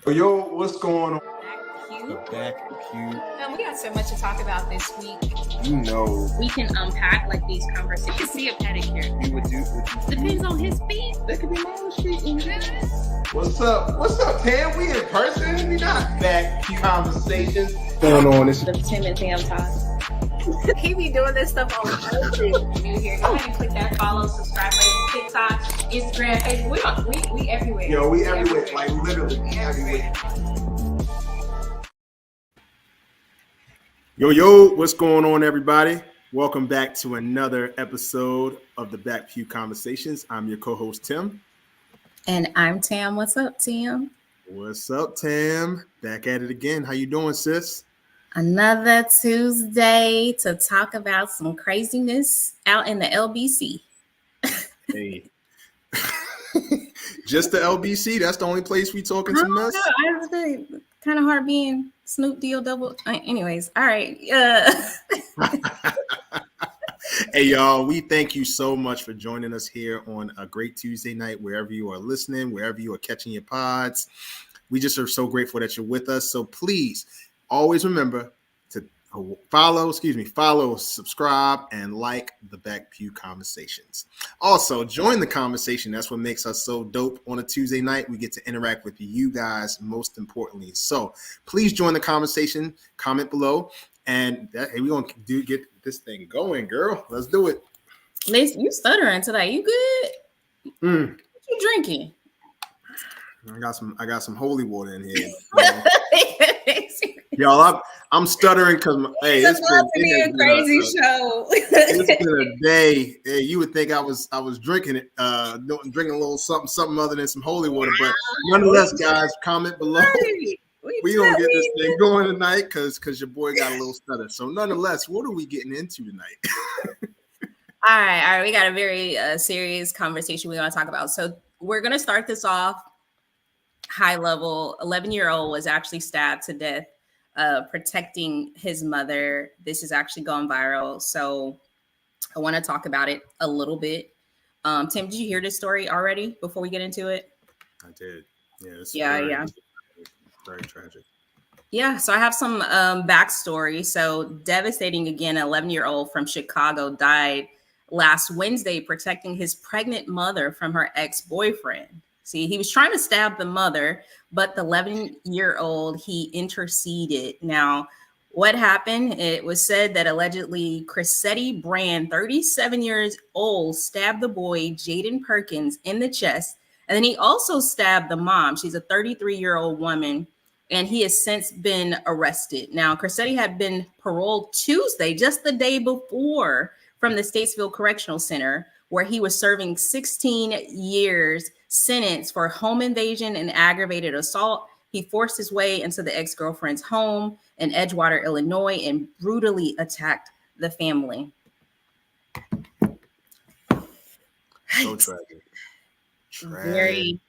Yo, what's going on? The Back back pew. We got so much to talk about this week. You know, We can unpack like these conversations. You can see a pedicure. You would do. Depends on his feet. That could be my own street. what's up? What's up, Tam? We in person. We not back conversations. What's going on? This The Tim and Tam Talks. He be doing this stuff all the time. New here. Go ahead and click that follow, subscribe button. TikTok, Instagram, Facebook. We everywhere. Yo, we everywhere. Like literally, we everywhere. Yo, what's going on, everybody? Welcome back to another episode of the Back Pew Conversations. I'm your co-host, Tim. And I'm Tam. What's up, Tim? What's up, Tam? Back at it again. How you doing, sis? Another Tuesday to talk about some craziness out in the LBC. Hey. Just the LBC? That's the only place we talking some mess? It's kind of hard being Snoop Deal double. Anyways, all right. Hey, y'all, we thank you so much for joining us here on a great Tuesday night, wherever you are listening, wherever you are catching your pods. We just are so grateful that you're with us. So please always remember to follow, subscribe, and like the Back Pew Conversations. Also, join the conversation. That's what makes us so dope on a Tuesday night. We get to interact with you guys, most importantly. So please join the conversation, comment below, and hey, we're going to get this thing going, girl. Let's do it. Liz, you stuttering today. You good? What you drinking? I got some holy water in here. Y'all, I'm stuttering because it's about to be a crazy show. It's been a day. Hey, you would think I was drinking it, drinking a little something other than some holy water. But nonetheless, guys, comment below. We gonna get this thing going tonight because your boy got a little stutter. So nonetheless, what are we getting into tonight? All right. We got a very serious conversation we're gonna talk about. So we're gonna start this off high level. 11-year-old was actually stabbed to death, protecting his mother. This is actually gone viral. So I want to talk about it a little bit. Tim, did you hear this story already before we get into it? I did. Yeah. Very tragic. Yeah, so I have some backstory. So devastating again, an 11-year-old from Chicago died last Wednesday protecting his pregnant mother from her ex-boyfriend. See, he was trying to stab the mother, but the 11-year-old, he interceded. Now, what happened? It was said that allegedly Cressetti Brand, 37 years old, stabbed the boy, Jayden Perkins, in the chest. And then he also stabbed the mom. She's a 33-year-old woman, and he has since been arrested. Now, Cressetti had been paroled Tuesday, just the day before, from the Statesville Correctional Center, where he was serving 16 years sentence for home invasion and aggravated assault. He forced his way into the ex-girlfriend's home in Edgewater, Illinois, and brutally attacked the family. So tragic. Very,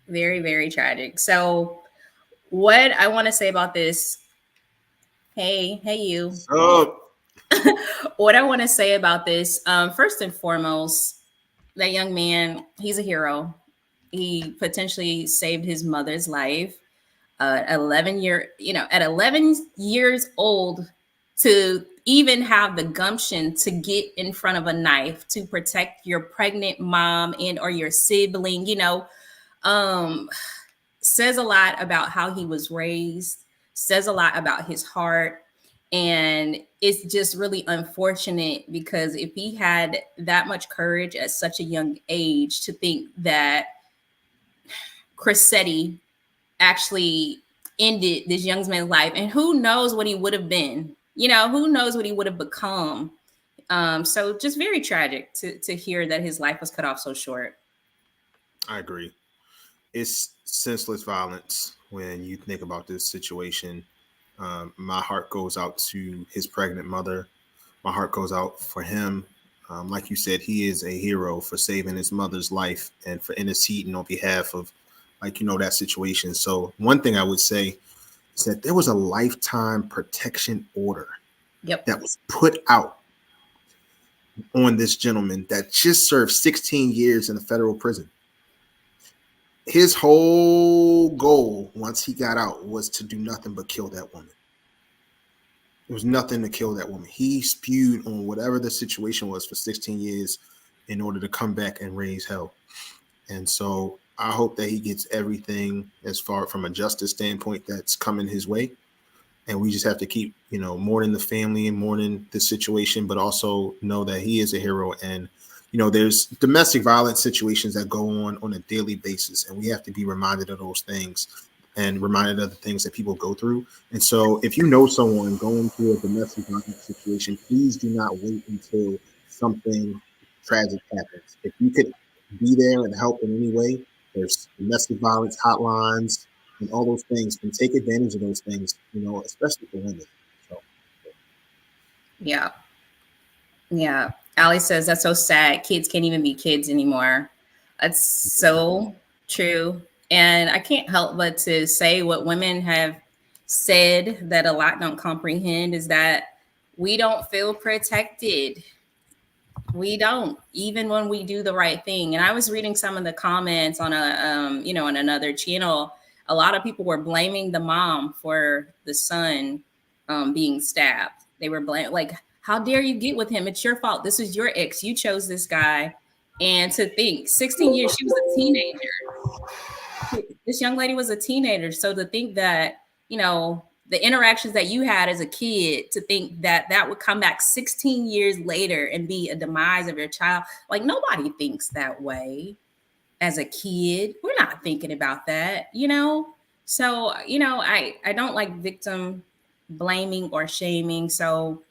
very tragic. So what I want to say about this, hey you. Oh. What I want to say about this, first and foremost, that young man, he's a hero. He potentially saved his mother's life. At 11 years old, to even have the gumption to get in front of a knife to protect your pregnant mom and or your sibling, says a lot about how he was raised, says a lot about his heart. And it's just really unfortunate because if he had that much courage at such a young age to think that Cressetti actually ended this young man's life, and who knows what he would have been, who knows what he would have become. So just very tragic to hear that his life was cut off so short. I agree. It's senseless violence when you think about this situation. My heart goes out to his pregnant mother. My heart goes out for him. Like you said, he is a hero for saving his mother's life and for interceding on behalf of, that situation. So one thing I would say is that there was a lifetime protection order that was put out on this gentleman that just served 16 years in a federal prison. his whole goal once he got out was to do nothing but kill that woman. There was nothing to kill that woman. He spewed on whatever the situation was for 16 years in order to come back and raise hell. And so I hope that he gets everything as far from a justice standpoint that's coming his way. And we just have to keep, mourning the family and mourning the situation, but also know that he is a hero. And, there's domestic violence situations that go on a daily basis. And we have to be reminded of those things and reminded of the things that people go through. And so if you know someone going through a domestic violence situation, please do not wait until something tragic happens. If you could be there and help in any way, there's domestic violence hotlines and all those things, and take advantage of those things, especially for women. So. Yeah. Yeah. Allie says, that's so sad. Kids can't even be kids anymore. That's so true. And I can't help but to say what women have said that a lot don't comprehend is that we don't feel protected. We don't, even when we do the right thing. And I was reading some of the comments on on another channel. A lot of people were blaming the mom for the son being stabbed. They were like, how dare you get with him? It's your fault. This is your ex. You chose this guy. And to think 16 years, she was a teenager. This young lady was a teenager. So to think that, the interactions that you had as a kid, to think that that would come back 16 years later and be a demise of your child. Like, nobody thinks that way as a kid. We're not thinking about that, So, I don't like victim blaming or shaming. So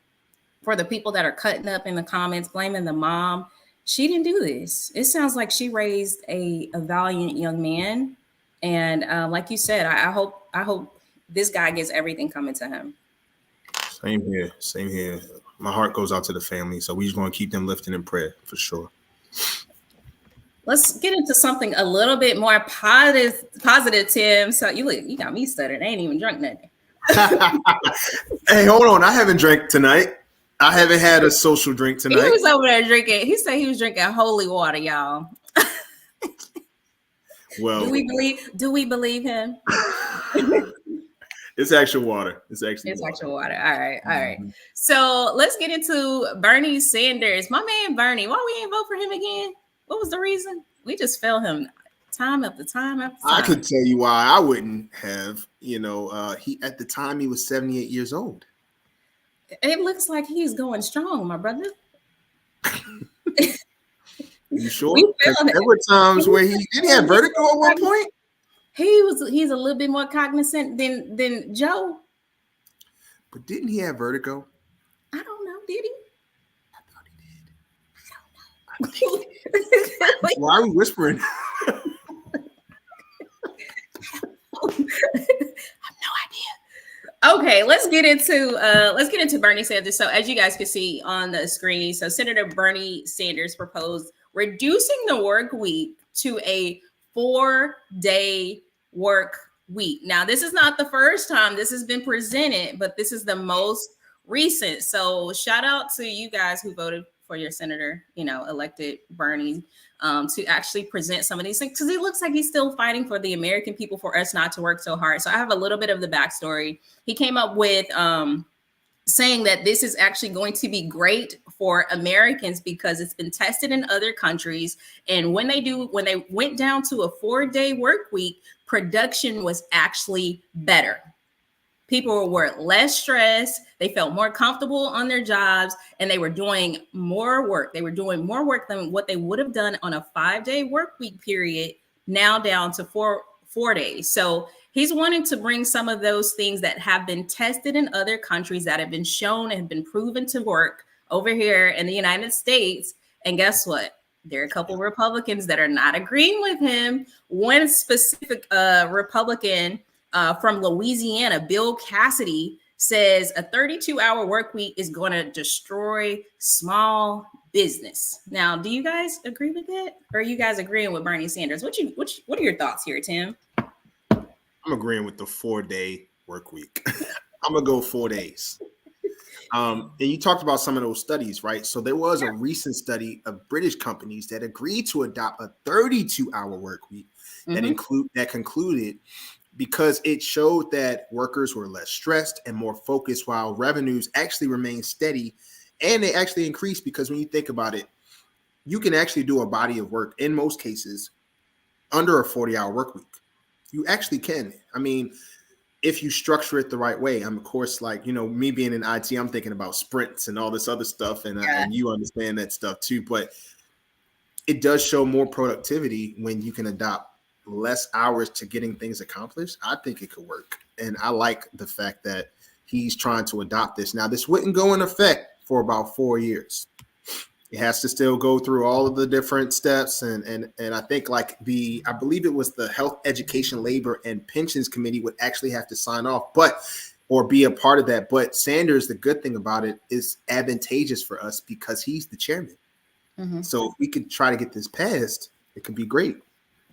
for the people that are cutting up in the comments, blaming the mom, she didn't do this. It sounds like she raised a valiant young man. And like you said, I hope this guy gets everything coming to him. Same here. My heart goes out to the family. So we're just going to keep them lifted in prayer for sure. Let's get into something a little bit more positive, Tim. So you got me stuttering. I ain't even drunk nothing. Hey, hold on. I haven't drank tonight. I haven't had a social drink tonight. He was over there drinking. He said he was drinking holy water, y'all. Well, do we believe him? It's actual water. It's actual water. All right. Mm-hmm. So let's get into Bernie Sanders. My man Bernie. Why we ain't vote for him again? What was the reason? We just failed him time after time after time. I could tell you why I wouldn't have. He at the time he was 78 years old. It looks like he's going strong, my brother. You sure? There were times where he had vertigo at one point. He's a little bit more cognizant than Joe. But didn't he have vertigo? I don't know. Did he? I thought he did. I don't know. Why are we whispering? I have no idea. Okay, let's get into Bernie Sanders. So as you guys can see on the screen, so Senator Bernie Sanders proposed reducing the work week to a 4-day work week. Now, this is not the first time this has been presented, but this is the most recent. So shout out to you guys who voted for your senator, elected Bernie, to actually present some of these things, because it looks like he's still fighting for the American people, for us not to work so hard. So I have a little bit of the backstory. He came up with saying that this is actually going to be great for Americans because it's been tested in other countries. And when they went down to a 4-day work week, production was actually better. People were less stressed. They felt more comfortable on their jobs, and they were doing more work. They were doing more work than what they would have done on a 5-day work week period, now down to four days. So he's wanting to bring some of those things that have been tested in other countries, that have been shown and been proven to work over here in the United States. And guess what? There are a couple of Republicans that are not agreeing with him. One specific Republican from Louisiana, Bill Cassidy, says a 32-hour work week is going to destroy small business. Now, do you guys agree with that? Or are you guys agreeing with Bernie Sanders? What are your thoughts here, Tim? I'm agreeing with the 4-day work week. I'm going to go 4 days. And you talked about some of those studies, right? So there was a recent study of British companies that agreed to adopt a 32-hour work week. that concluded because it showed that workers were less stressed and more focused while revenues actually remained steady, and they actually increased because when you think about it, you can actually do a body of work in most cases under a 40-hour work week. You actually can. I mean, if you structure it the right way. I'm, of course, like, me being in IT, I'm thinking about sprints and all this other stuff, and you understand that stuff too. But it does show more productivity when you can adopt less hours to getting things accomplished. I think it could work. And I like the fact that he's trying to adopt this. Now, this wouldn't go in effect for about 4 years. It has to still go through all of the different steps. And I think I believe it was the Health, Education, Labor, and Pensions Committee would actually have to sign off, or be a part of that. But Sanders, the good thing about it is advantageous for us because he's the chairman. Mm-hmm. So if we could try to get this passed, it could be great.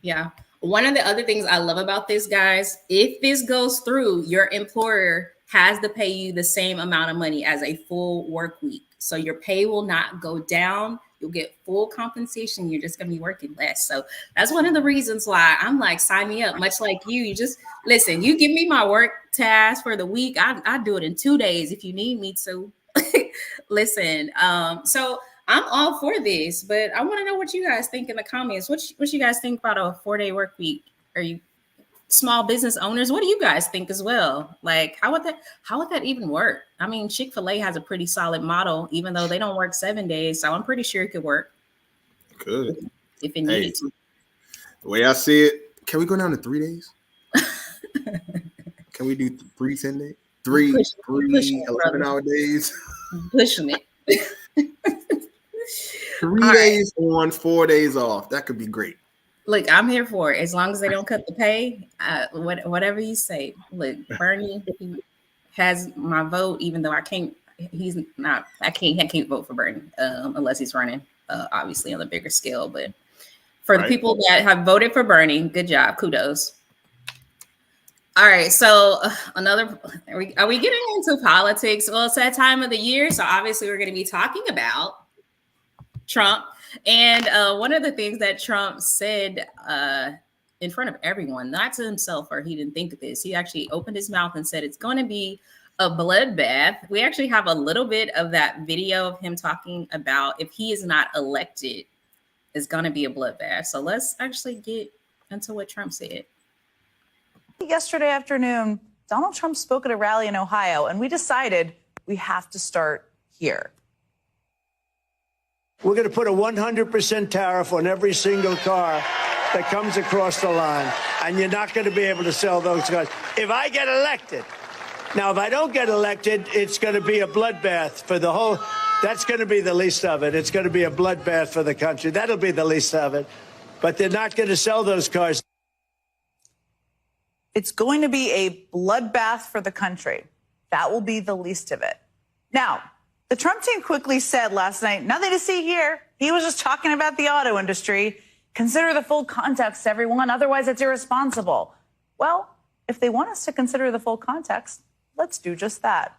Yeah. One of the other things I love about this, guys, if this goes through, your employer has to pay you the same amount of money as a full work week. So your pay will not go down. You'll get full compensation. You're just going to be working less. So that's one of the reasons why I'm like, sign me up. Much like you just listen, you give me my work task for the week. I do it in 2 days if you need me to. Listen. So I'm all for this, but I want to know what you guys think in the comments. What you guys think about a 4-day work week? Are you small business owners? What do you guys think as well? Like, how would that even work? I mean, Chick-fil-A has a pretty solid model, even though they don't work 7 days. So I'm pretty sure it could work. Could. If it needed to. The way I see it, can we go down to 3 days? Can we do 3 10 days? Three 11-hour days? Pushing it. 3 days on, 4 days off. That could be great. Look, I'm here for it. As long as they don't cut the pay, whatever you say. Look, Bernie he has my vote, even though I can't vote for Bernie unless he's running, obviously on a bigger scale. But for the people that have voted for Bernie, good job. Kudos. All right. So are we getting into politics? Well, it's that time of the year. So obviously we're going to be talking about Trump. And one of the things that Trump said in front of everyone, not to himself, or he didn't think of this, he actually opened his mouth and said it's going to be a bloodbath. We actually have a little bit of that video of him talking about if he is not elected, it's going to be a bloodbath. So let's actually get into what Trump said. Yesterday afternoon, Donald Trump spoke at a rally in Ohio, and we decided we have to start here. We're going to put a 100% tariff on every single car that comes across the line, and you're not going to be able to sell those cars. If I get elected, now, if I don't get elected, it's going to be a bloodbath for the whole, that's going to be the least of it. It's going to be a bloodbath for the country. That'll be the least of it. But they're not going to sell those cars. It's going to be a bloodbath for the country. That will be the least of it. Now, the Trump team quickly said last night, nothing to see here. He was just talking about the auto industry. Consider the full context, everyone. Otherwise, it's irresponsible. Well, if they want us to consider the full context, let's do just that.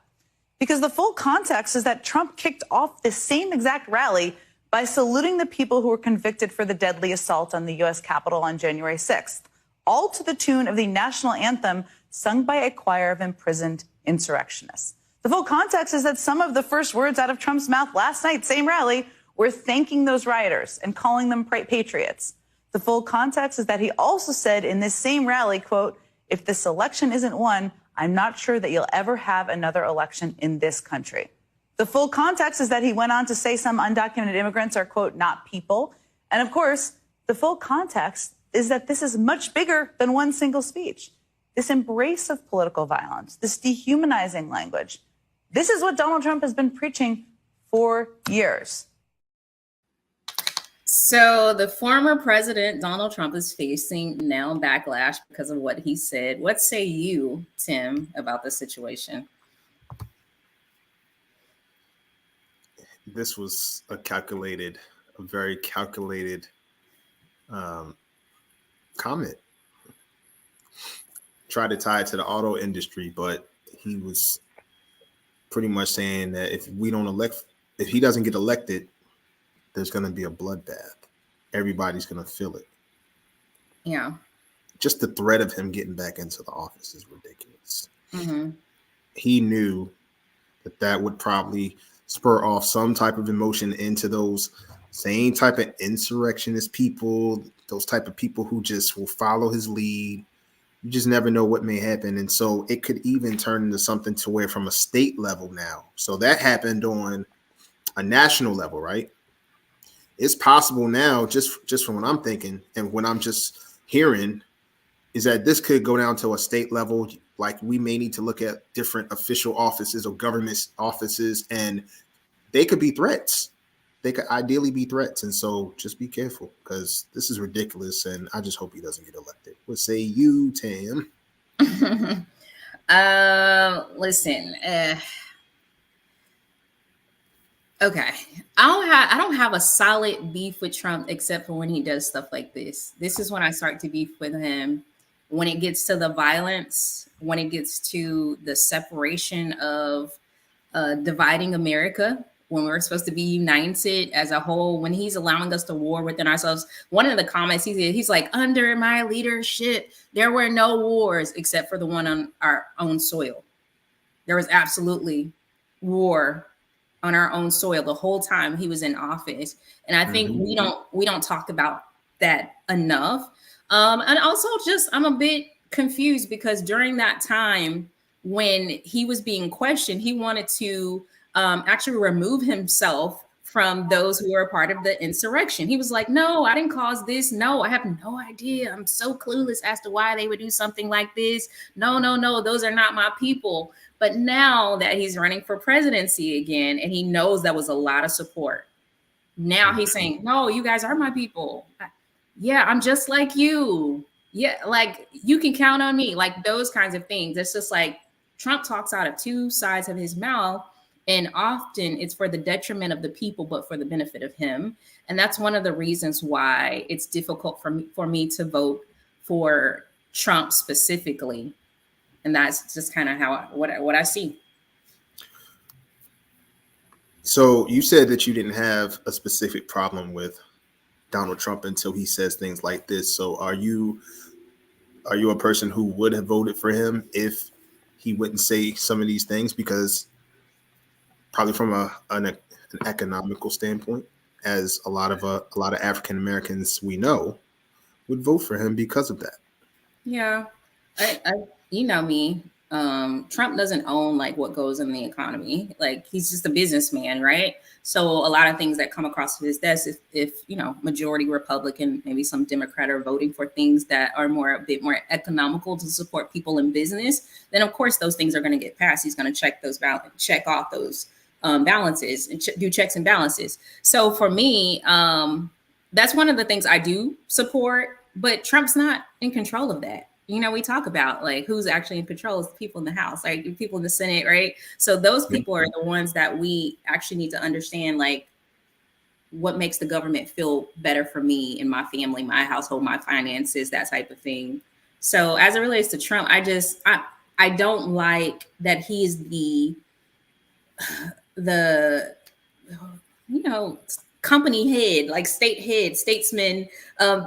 Because the full context is that Trump kicked off this same exact rally by saluting the people who were convicted for the deadly assault on the U.S. Capitol on January 6th, all to the tune of the national anthem sung by a choir of imprisoned insurrectionists. The full context is that some of the first words out of Trump's mouth last night, same rally, were thanking those rioters and calling them patriots. The full context is that he also said in this same rally, quote, if this election isn't won, I'm not sure that you'll ever have another election in this country. The full context is that he went on to say some undocumented immigrants are, quote, not people. And of course, the full context is that this is much bigger than one single speech. This embrace of political violence, this dehumanizing language. This is what Donald Trump has been preaching for years. So the former president, Donald Trump, is facing now backlash because of what he said. What say you, Tim, about the situation? This was a very calculated comment. Tried to tie it to the auto industry, but he was pretty much saying that if he doesn't get elected, there's going to be a bloodbath. Everybody's going to feel it. Yeah. just the threat of him getting back into the office is ridiculous. Mm-hmm. He knew that would probably spur off some type of emotion into those same type of insurrectionist people, those type of people who just will follow his lead. You just never know what may happen. And so it could even turn into something to where from a state level now. So that happened on a national level, right? It's possible now, just from what I'm thinking and what I'm just hearing, is that this could go down to a state level. Like we may need to look at different official offices or government offices, and they could be threats. They could ideally be threats. And so just be careful because this is ridiculous. And I just hope he doesn't get elected. What say you, Tam? Listen, okay. I don't have a solid beef with Trump except for when he does stuff like this. This is when I start to beef with him. When it gets to the violence, when it gets to the separation of dividing America, when we're supposed to be united as a whole, when he's allowing us to war within ourselves. One of the comments he did, he's like, under my leadership, there were no wars except for the one on our own soil. There was absolutely war on our own soil the whole time he was in office. And I think we don't talk about that enough. And also just, I'm a bit confused because during that time when he was being questioned, he wanted to actually remove himself from those who were a part of the insurrection. He was like, no, I didn't cause this. No, I have no idea. I'm so clueless as to why they would do something like this. No, those are not my people. But now that he's running for presidency again, and he knows that was a lot of support, now he's saying, no, you guys are my people. Yeah, I'm just like you. Yeah, like you can count on me. Like those kinds of things. It's just like Trump talks out of two sides of his mouth. And often it's for the detriment of the people, but for the benefit of him. And that's one of the reasons why it's difficult for me to vote for Trump specifically. And that's just kind of what I see. So you said that you didn't have a specific problem with Donald Trump until he says things like this. So are you a person who would have voted for him if he wouldn't say some of these things? Because probably from an economical standpoint, as a lot of African Americans we know would vote for him because of that. Yeah, I you know me. Trump doesn't own like what goes in the economy. Like he's just a businessman, right? So a lot of things that come across his desk, if you know, majority Republican, maybe some Democrat are voting for things that are a bit more economical to support people in business, then of course those things are going to get passed. He's going to check off those balances and do checks and balances. So for me, that's one of the things I do support, but Trump's not in control of that. You know, we talk about like who's actually in control is the people in the House, like the people in the Senate, right? So those people are the ones that we actually need to understand, like what makes the government feel better for me and my family, my household, my finances, that type of thing. So as it relates to Trump, I don't like that he's the you know, company head, like state head, statesman,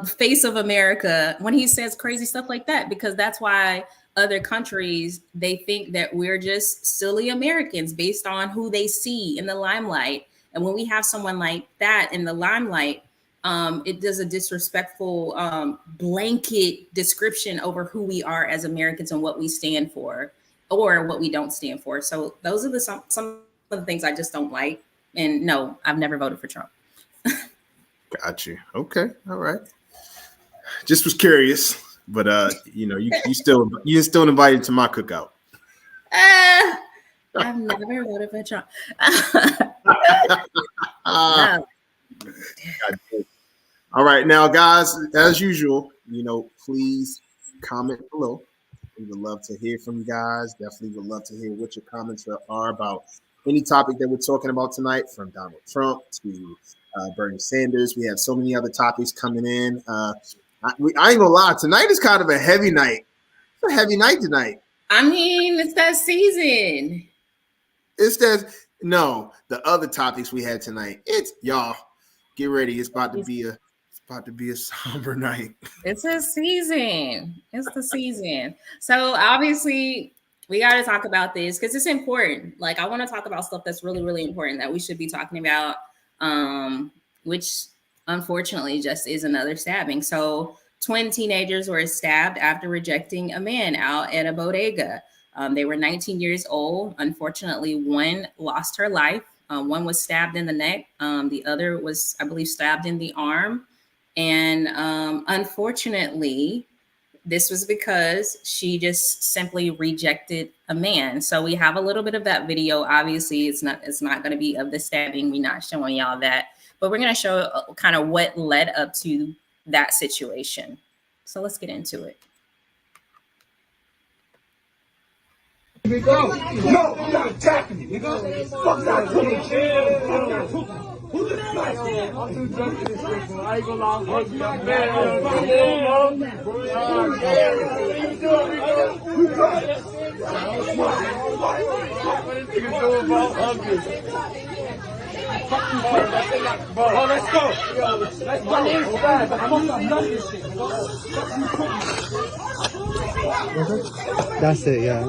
face of America, when he says crazy stuff like that, because that's why other countries, they think that we're just silly Americans based on who they see in the limelight. And when we have someone like that in the limelight, it does a disrespectful blanket description over who we are as Americans and what we stand for or what we don't stand for. So those are some of the things I just don't like. And no, I've never voted for Trump. Got you. Okay. All right. Just was curious, but you know, you're still invited to my cookout. I've never voted for Trump. No. All right, now, guys, as usual, you know, please comment below. We would love to hear from you guys. Definitely would love to hear what your comments are about any topic that we're talking about tonight, from Donald Trump to Bernie Sanders. We have so many other topics coming in. I ain't gonna lie, tonight is kind of a heavy night. It's a heavy night tonight. I mean, it's that season. No, the other topics we had tonight. It's y'all get ready. It's about to about to be a somber night. It's a season. It's the season. So obviously we got to talk about this because it's important. Like I want to talk about stuff that's really, really important that we should be talking about, which unfortunately just is another stabbing. So twin teenagers were stabbed after rejecting a man out at a bodega. They were 19 years old. Unfortunately, one lost her life. One was stabbed in the neck. The other was, I believe, stabbed in the arm. And unfortunately, this was because she just simply rejected a man. So we have a little bit of that video. Obviously, it's not going to be of the stabbing. We're not showing y'all that, but we're going to show kind of what led up to that situation. So let's get into it. No, you're not attacking me, nigga. Fuck that shit. Who the fuck? I'm too drunk for this shit, bro. I ain't gonna lie. I'm man. Bro, let's go. Let's go. That's it, yeah.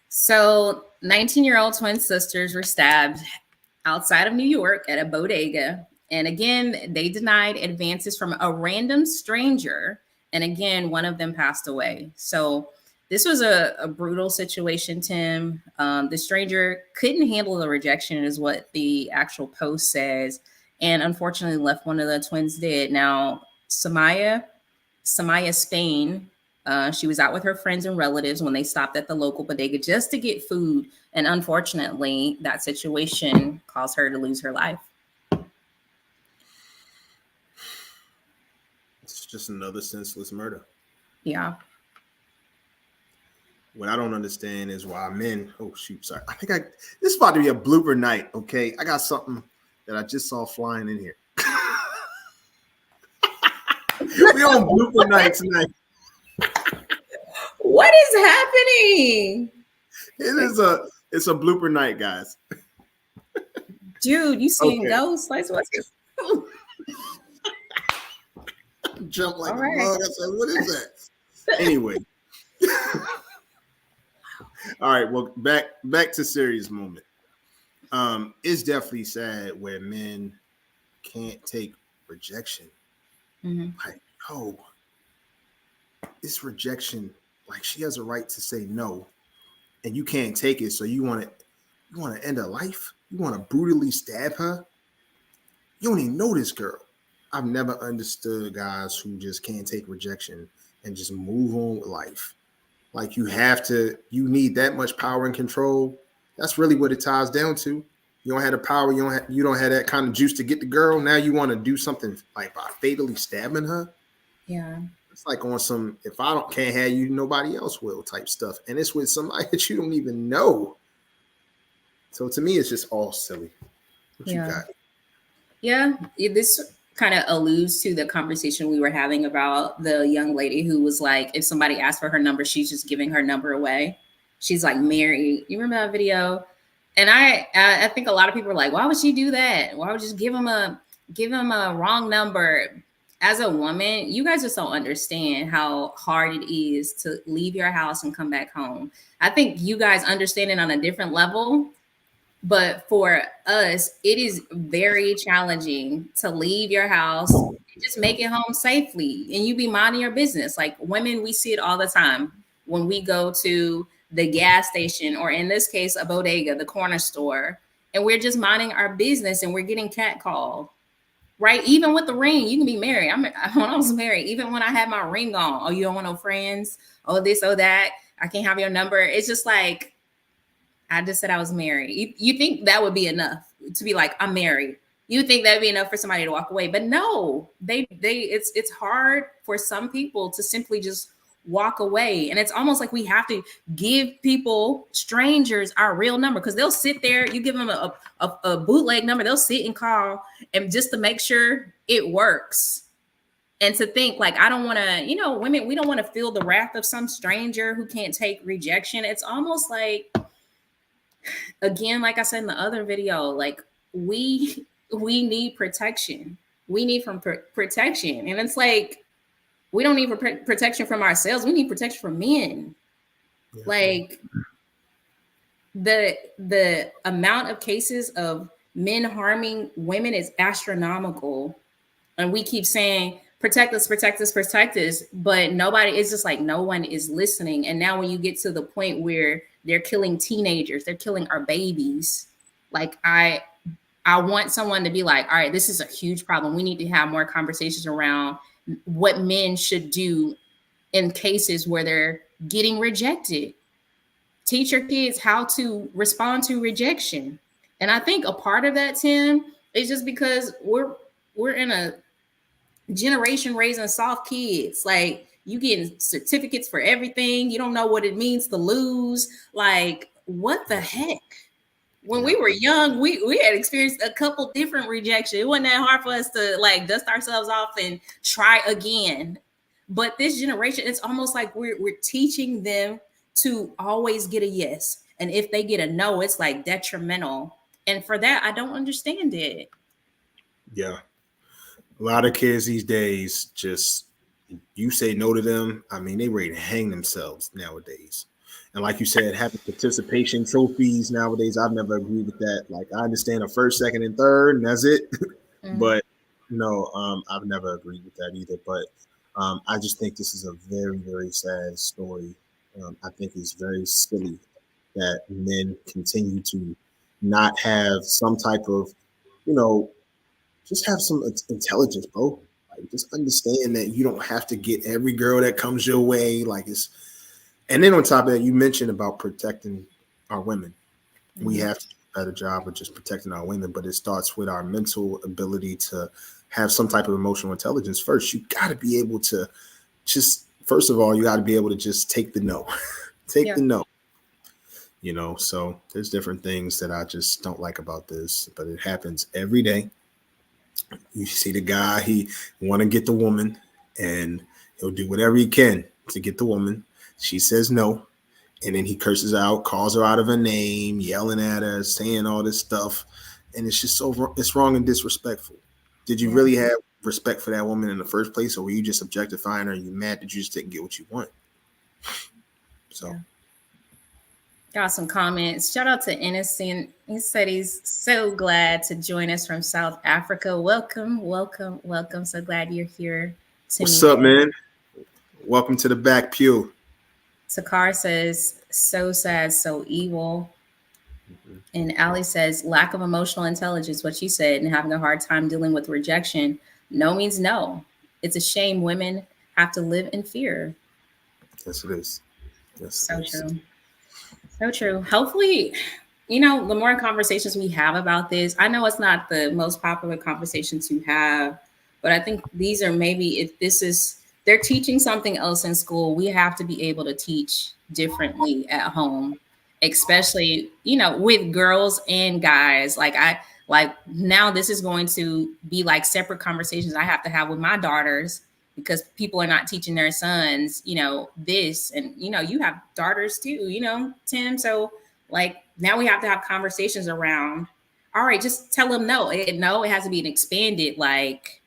So 19-year-old twin sisters were stabbed outside of New York at a bodega. And again, they denied advances from a random stranger. And again, one of them passed away. So this was a brutal situation, Tim. The stranger couldn't handle the rejection is what the actual post says. And unfortunately left one of the twins dead. Now, Samaya Spain, she was out with her friends and relatives when they stopped at the local bodega just to get food. And unfortunately, that situation caused her to lose her life. It's just another senseless murder. Yeah. What I don't understand is why men, oh shoot, sorry. This is about to be a blooper night, okay? I got something that I just saw flying in here. We on blooper night tonight. What is happening? It's a blooper night, guys. Dude, you seeing Okay. ghosts? Like what's Jump like All a right. bug. I said, what is that? Anyway. All right, well, back to serious moment. It's definitely sad where men can't take rejection. Mm-hmm. Like, oh, this rejection, like she has a right to say no, and you can't take it. So you want to end her life? You want to brutally stab her? You don't even know this girl. I've never understood guys who just can't take rejection and just move on with life. Like you need that much power and control. That's really what it ties down to. You don't have the power. You don't have that kind of juice to get the girl. Now you want to do something like by fatally stabbing her. Yeah. It's like on some, if I can't have you, nobody else will type stuff. And it's with somebody that you don't even know. So to me, it's just all silly. What you got? Yeah. This kind of alludes to the conversation we were having about the young lady who was like, if somebody asked for her number, she's just giving her number away. She's like married. You remember that video? And I think a lot of people are like, why would she do that? Why would you just give him a wrong number? As a woman, you guys just don't understand how hard it is to leave your house and come back home. I think you guys understand it on a different level. But for us, it is very challenging to leave your house and just make it home safely. And you be minding your business. Like women, we see it all the time when we go to the gas station, or in this case, a bodega, the corner store, and we're just minding our business and we're getting catcalled, right? Even with the ring, you can be married. When I was married, even when I had my ring on, oh, you don't want no friends? Oh, this, oh, that. I can't have your number. It's just like, I just said I was married. You think that would be enough to be like, I'm married. You think that'd be enough for somebody to walk away, but no, it's hard for some people to simply just walk away. And it's almost like we have to give people, strangers, our real number, because they'll sit there, you give them a bootleg number, they'll sit and call, and just to make sure it works. And to think like, I don't want to, women, we don't want to feel the wrath of some stranger who can't take rejection. It's almost like, again, like I said in the other video, like we need protection. We need protection, and it's like we don't need protection from ourselves. We need protection from men. Yeah. Like the amount of cases of men harming women is astronomical, and we keep saying protect us, protect us, protect us, but nobody. It's just like no one is listening. And now when you get to the point where they're killing teenagers, they're killing our babies. Like I want someone to be like, all right, this is a huge problem. We need to have more conversations around what men should do in cases where they're getting rejected. Teach your kids how to respond to rejection. And I think a part of that, Tim, is just because we're in a generation raising soft kids. Like you getting certificates for everything. You don't know what it means to lose. Like, what the heck? When we were young, we had experienced a couple different rejections. It wasn't that hard for us to like dust ourselves off and try again. But this generation, it's almost like we're teaching them to always get a yes. And if they get a no, it's like detrimental. And for that, I don't understand it. Yeah. A lot of kids these days, just you say no to them. I mean, they ready to hang themselves nowadays. And like you said, having participation trophies nowadays, I've never agreed with that. Like, I understand a first, second, and third, and that's it. Mm-hmm. But no, I've never agreed with that either. But I just think this is a very, very sad story. I think it's very silly that men continue to not have some type of, just have some intelligence, bro. Like, just understand that you don't have to get every girl that comes your way. Like, it's. And then on top of that, you mentioned about protecting our women. Mm-hmm. We have to do a better job of just protecting our women, but it starts with our mental ability to have some type of emotional intelligence first. You got to be able to first of all, you got to be able to just take the no. The no. So there's different things that I just don't like about this, but it happens every day. You see the guy, he want to get the woman, and he'll do whatever he can to get the woman. She says no, and then he curses out, calls her out of her name, yelling at her, saying all this stuff, and it's just it's wrong and disrespectful. Did you really have respect for that woman in the first place, or were you just objectifying her and you mad that you just didn't get what you want? So, got some comments. Shout out to Innocent. He said he's so glad to join us from South Africa. Welcome, welcome, welcome. So glad you're here. What's up, man? Welcome to the back pew. Takar says, so sad, so evil. Mm-hmm. And Ali says, lack of emotional intelligence, what she said, and having a hard time dealing with rejection. No means no. It's a shame women have to live in fear. Yes, it is. Yes, so true. So true. Hopefully, the more conversations we have about this, I know it's not the most popular conversation to have, but I think these are maybe, if this is, they're teaching something else in school, we have to be able to teach differently at home, especially, with girls and guys. Like now this is going to be like separate conversations I have to have with my daughters, because people are not teaching their sons, this, and, you have daughters too, Tim. So like now we have to have conversations around, all right, just tell them no. It has to be an expanded, like,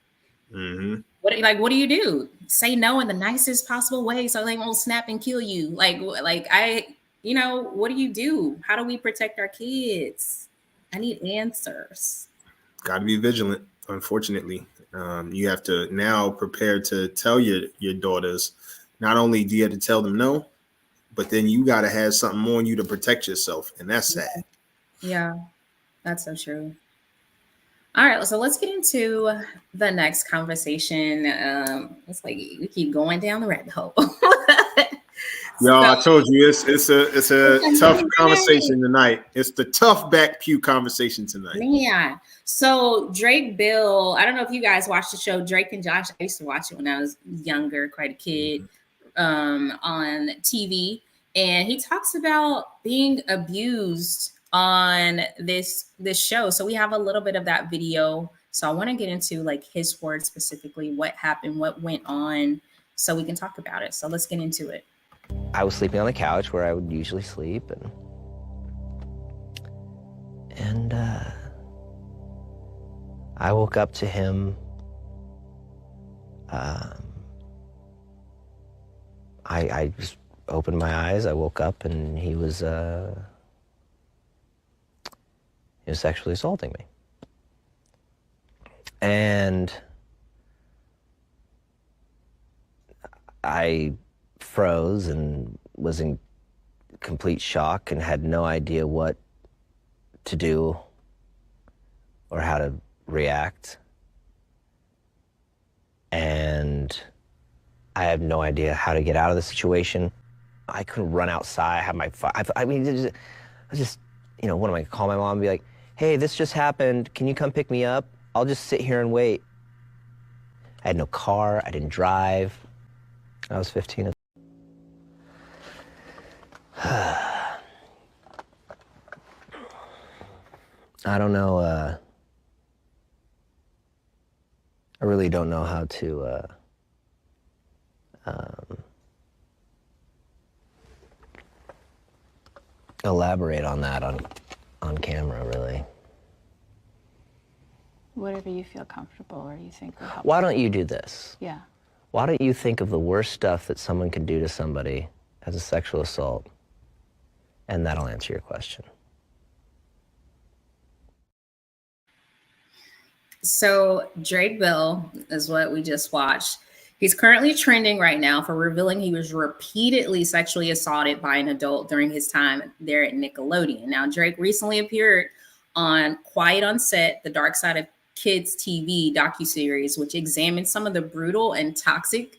mm-hmm. What do you do? Say no in the nicest possible way so they won't snap and kill you. Like what do you do? How do we protect our kids? I need answers. Got to be vigilant, unfortunately. You have to now prepare to tell your daughters, not only do you have to tell them no, but then you got to have something on you to protect yourself. And that's sad. Yeah, that's so true. All right, so let's get into the next conversation. It's like we keep going down the rabbit hole. I told you it's a tough conversation tonight. It's the tough back pew conversation tonight. Yeah. So Drake Bill, I don't know if you guys watched the show Drake and Josh. I used to watch it when I was younger, quite a kid, on TV, and he talks about being abused on this show. So we have a little bit of that video. So I want to get into like his words specifically, what happened, what went on, so we can talk about it. So let's get into it. I was sleeping on the couch where I would usually sleep, and I woke up to him. I just opened my eyes. I woke up and he was sexually assaulting me. And I froze and was in complete shock and had no idea what to do or how to react. And I had no idea how to get out of the situation. I couldn't run outside. I had my I mean, I was just, you know, what am I gonna call my mom and be like, hey, this just happened. Can you come pick me up? I'll just sit here and wait. I had no car. I didn't drive. I was 15. I don't know. I really don't know how to elaborate on that on camera, really. Whatever you feel comfortable or you think will help. Why don't you do this? Yeah. Why don't you think of the worst stuff that someone can do to somebody as a sexual assault, and that'll answer your question. So Drake Bell is what we just watched. He's currently trending right now for revealing he was repeatedly sexually assaulted by an adult during his time there at Nickelodeon. Now, Drake recently appeared on Quiet on Set, the Dark Side of Kids TV docuseries, which examined some of the brutal and toxic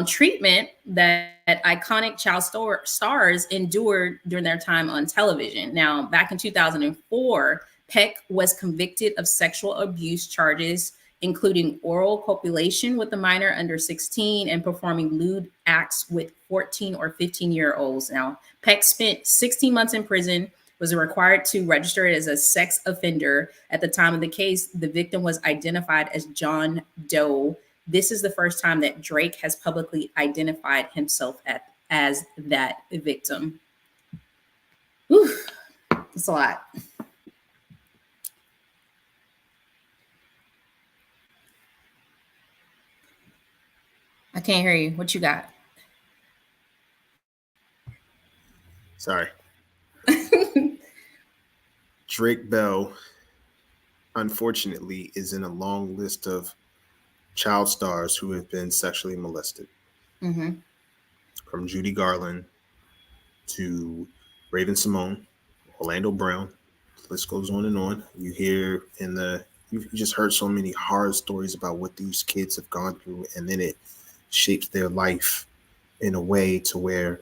treatment that iconic child stars endured during their time on television. Now, back in 2004, Peck was convicted of sexual abuse charges, including oral copulation with a minor under 16 and performing lewd acts with 14 or 15-year-olds. Now, Peck spent 16 months in prison, was required to register as a sex offender. At the time of the case, the victim was identified as John Doe. This is the first time that Drake has publicly identified himself as that victim. Whew, that's a lot. I can't hear you. What you got? Sorry. Drake Bell, unfortunately, is in a long list of child stars who have been sexually molested. Mm-hmm. From Judy Garland to Raven Simone, Orlando Brown, the list goes on and on. You hear you just heard so many horror stories about what these kids have gone through, and then it shapes their life in a way to where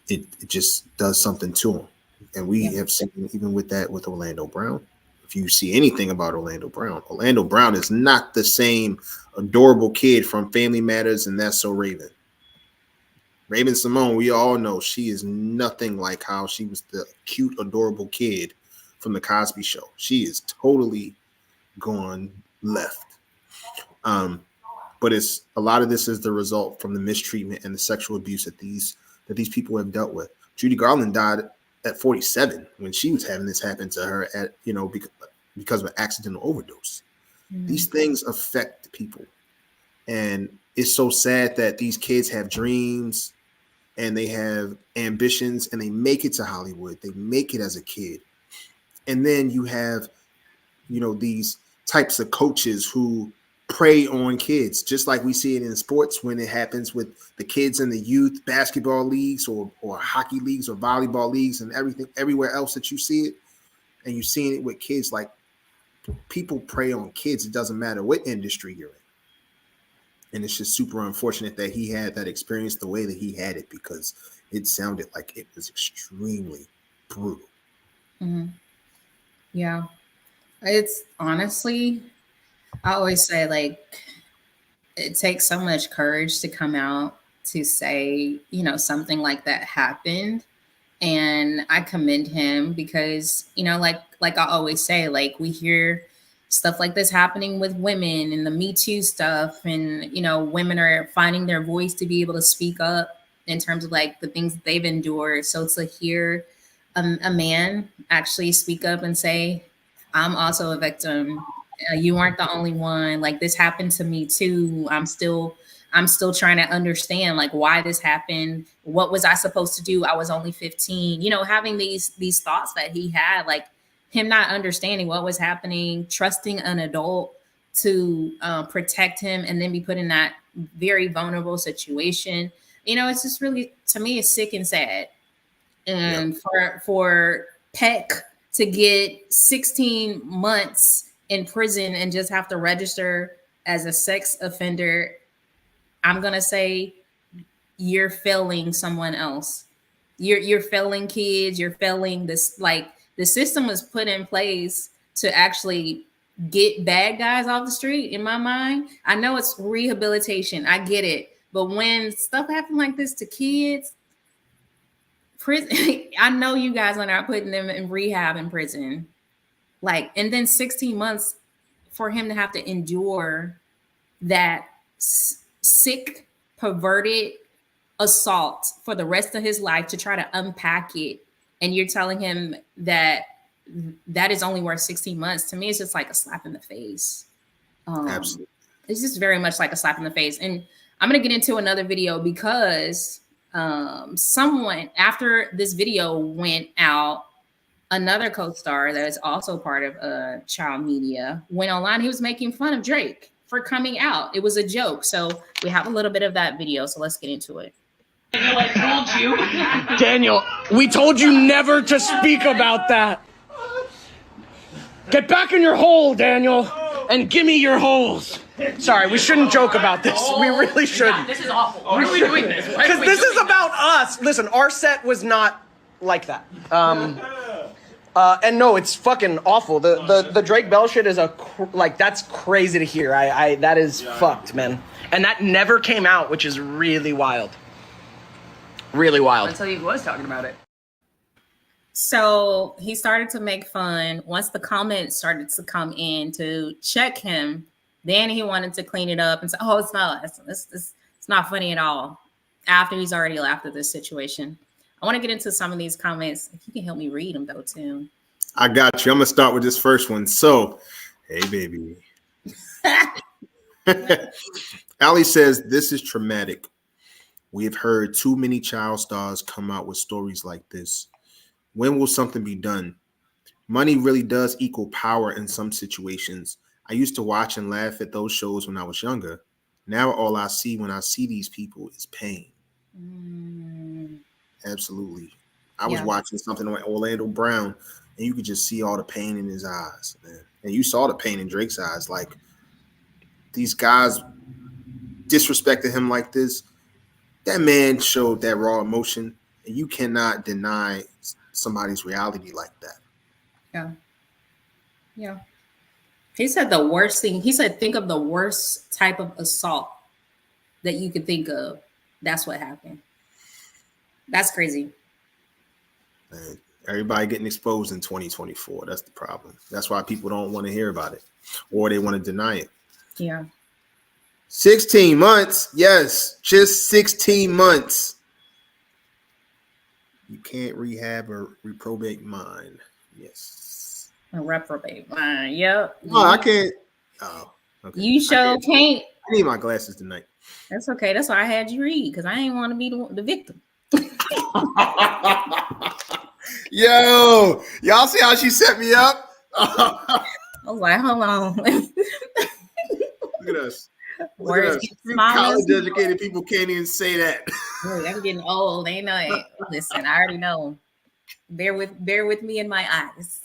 it just does something to them. And we have seen, even with Orlando Brown, if you see anything about Orlando Brown is not the same adorable kid from Family Matters and That's So Raven. Raven Simone, we all know she is nothing like how she was the cute, adorable kid from the Cosby Show. She is totally gone left. But it's a lot of this is the result from the mistreatment and the sexual abuse that these people have dealt with. Judy Garland died at 47 when she was having this happen to her because of an accidental overdose. Mm-hmm. These things affect people. And it's so sad that these kids have dreams and they have ambitions and they make it to Hollywood. They make it as a kid. And then you have, these types of coaches who prey on kids, just like we see it in sports when it happens with the kids in the youth basketball leagues or hockey leagues or volleyball leagues and everywhere else that you see it. And you're seeing it with kids. Like, people prey on kids. It doesn't matter what industry you're in. And it's just super unfortunate that he had that experience the way that he had it, because it sounded like it was extremely brutal. Mm-hmm. Yeah. It's honestly, I always say, like, it takes so much courage to come out to say, something like that happened. And I commend him because, like I always say, like, we hear stuff like this happening with women and the Me Too stuff. And, women are finding their voice to be able to speak up in terms of, like, the things that they've endured. So to hear a man actually speak up and say, I'm also a victim You weren't the only one. Like, this happened to me too. I'm still trying to understand like why this happened. What was I supposed to do? I was only 15. You know, having these thoughts that he had, like him not understanding what was happening, trusting an adult to protect him, and then be put in that very vulnerable situation. You know, it's just really, to me, it's sick and sad. And for Peck to get 16 months in prison and just have to register as a sex offender, I'm gonna say you're failing someone else. You're failing kids. You're failing this. Like, the system was put in place to actually get bad guys off the street. In my mind, I know it's rehabilitation. I get it, but when stuff happens like this to kids, prison. I know you guys are not putting them in rehab in prison. Like, and then 16 months for him to have to endure that sick, perverted assault for the rest of his life to try to unpack it. And you're telling him that that is only worth 16 months. To me, it's just like a slap in the face. Absolutely. It's just very much like a slap in the face. And I'm going to get into another video because someone, after this video went out, another co-star that is also part of child media went online. He was making fun of Drake for coming out. It was a joke. So we have a little bit of that video. So let's get into it. Daniel, I told you. Daniel, we told you never to speak about that. Get back in your hole, Daniel, and give me your holes. Sorry, we shouldn't joke about this. We really shouldn't. This is awful. Why are we doing this? Because this is about us. Listen, our set was not like that. And no, it's fucking awful. The Drake Bell shit is that's crazy to hear. That is fucked, man. And that never came out, which is really wild. Really wild. Until he was talking about it. So he started to make fun. Once the comments started to come in to check him, then he wanted to clean it up and say, "Oh, it's not funny at all." After he's already laughed at this situation. I want to get into some of these comments. If you can help me read them, though, Tim. I got you. I'm going to start with this first one. So, hey, baby. Ali says, this is traumatic. We have heard too many child stars come out with stories like this. When will something be done? Money really does equal power in some situations. I used to watch and laugh at those shows when I was younger. Now all I see when I see these people is pain. Absolutely. I was watching something on Orlando Brown, and you could just see all the pain in his eyes, man. And you saw the pain in Drake's eyes. Like, these guys disrespected him like this. That man showed that raw emotion, and you cannot deny somebody's reality like that. Yeah. He said the worst thing. He said, think of the worst type of assault that you could think of. That's what happened. That's crazy. Man, everybody getting exposed in 2024. That's the problem. That's why people don't want to hear about it, or they want to deny it. Yeah. 16 months. Yes, just 16 months. You can't rehab a reprobate mind. Yes. A reprobate mind. Yep. No, I can't. Oh, okay. You sure can't. I need my glasses tonight. That's okay. That's why I had you read, because I didn't want to be the victim. Yo, y'all see how she set me up? I was like, hold on. Look at us. Words You college-educated people can't even say that. Look, I'm getting old. Ain't no. Listen, I already know. Bear with me in my eyes.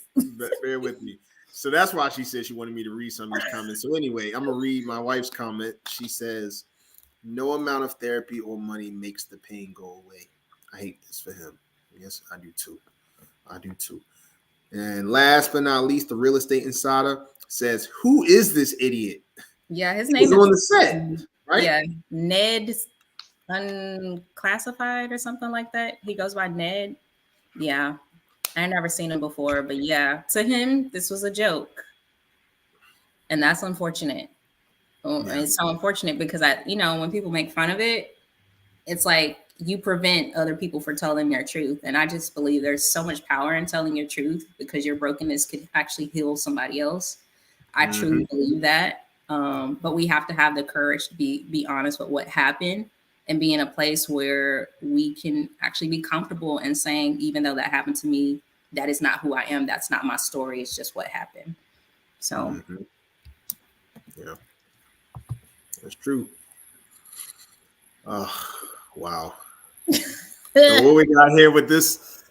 Bear with me. So that's why she said she wanted me to read some of these comments. So anyway, I'm gonna read my wife's comment. She says, "No amount of therapy or money makes the pain go away." I hate this for him. Yes, I do too. And last but not least, the real estate insider says, "Who is this idiot?" Yeah, his name is on the set, right? Yeah, Ned Unclassified or something like that. He goes by Ned. Yeah, I never seen him before, but yeah, to him, this was a joke, and that's unfortunate. It's so unfortunate because when people make fun of it, it's like you prevent other people from telling their truth, and I just believe there's so much power in telling your truth because your brokenness could actually heal somebody else. I truly believe that. But we have to have the courage to be honest with what happened and be in a place where we can actually be comfortable in saying, even though that happened to me, that is not who I am. That's not my story. It's just what happened. So, yeah, that's true. Wow. So what we got here with this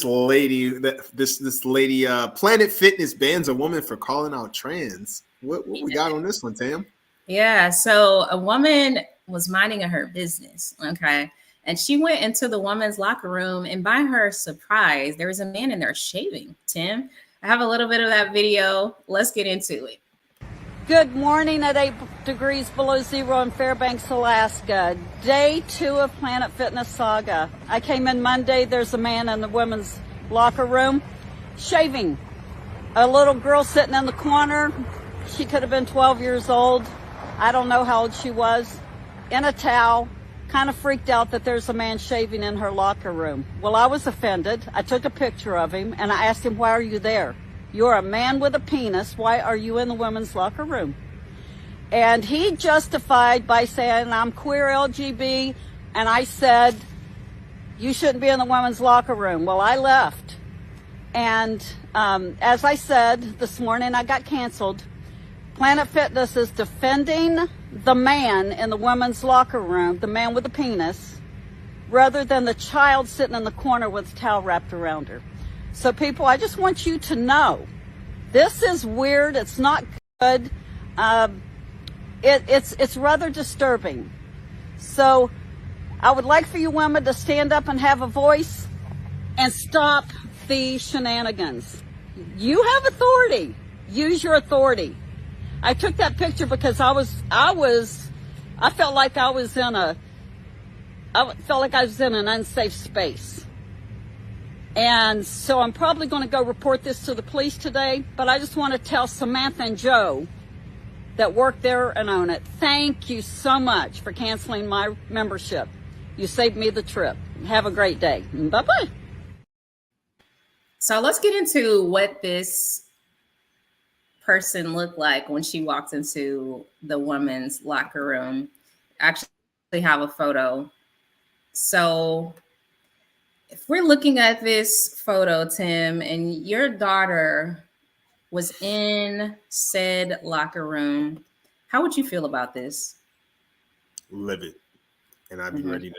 lady, this lady, Planet Fitness bans a woman for calling out trans. What we got on this one, Tam? Yeah, so a woman was minding her business, okay? And she went into the woman's locker room, and by her surprise, there was a man in there shaving. Tim, I have a little bit of that video. Let's get into it. Good morning at 8 degrees below zero in Fairbanks, Alaska. Day 2 of Planet Fitness saga. I came in Monday. There's a man in the women's locker room shaving. A little girl sitting in the corner. She could have been 12 years old. I don't know how old she was. In a towel. Kind of freaked out that there's a man shaving in her locker room. Well, I was offended. I took a picture of him and I asked him, why are you there? You're a man with a penis. Why are you in the women's locker room? And he justified by saying, I'm queer LGB. And I said, you shouldn't be in the women's locker room. Well, I left. And as I said this morning, I got canceled. Planet Fitness is defending the man in the women's locker room, the man with the penis, rather than the child sitting in the corner with a towel wrapped around her. So people, I just want you to know, this is weird. It's not good. It's rather disturbing. So I would like for you women to stand up and have a voice and stop the shenanigans. You have authority. Use your authority. I took that picture because I felt like I was in an unsafe space. And so I'm probably going to go report this to the police today, but I just want to tell Samantha and Joe that work there and own it, thank you so much for canceling my membership. You saved me the trip. Have a great day. Bye-bye. So let's get into what this person looked like when she walked into the women's locker room. I actually have a photo. So if we're looking at this photo, Tim, and your daughter was in said locker room, how would you feel about this? Livid. And I'd be ready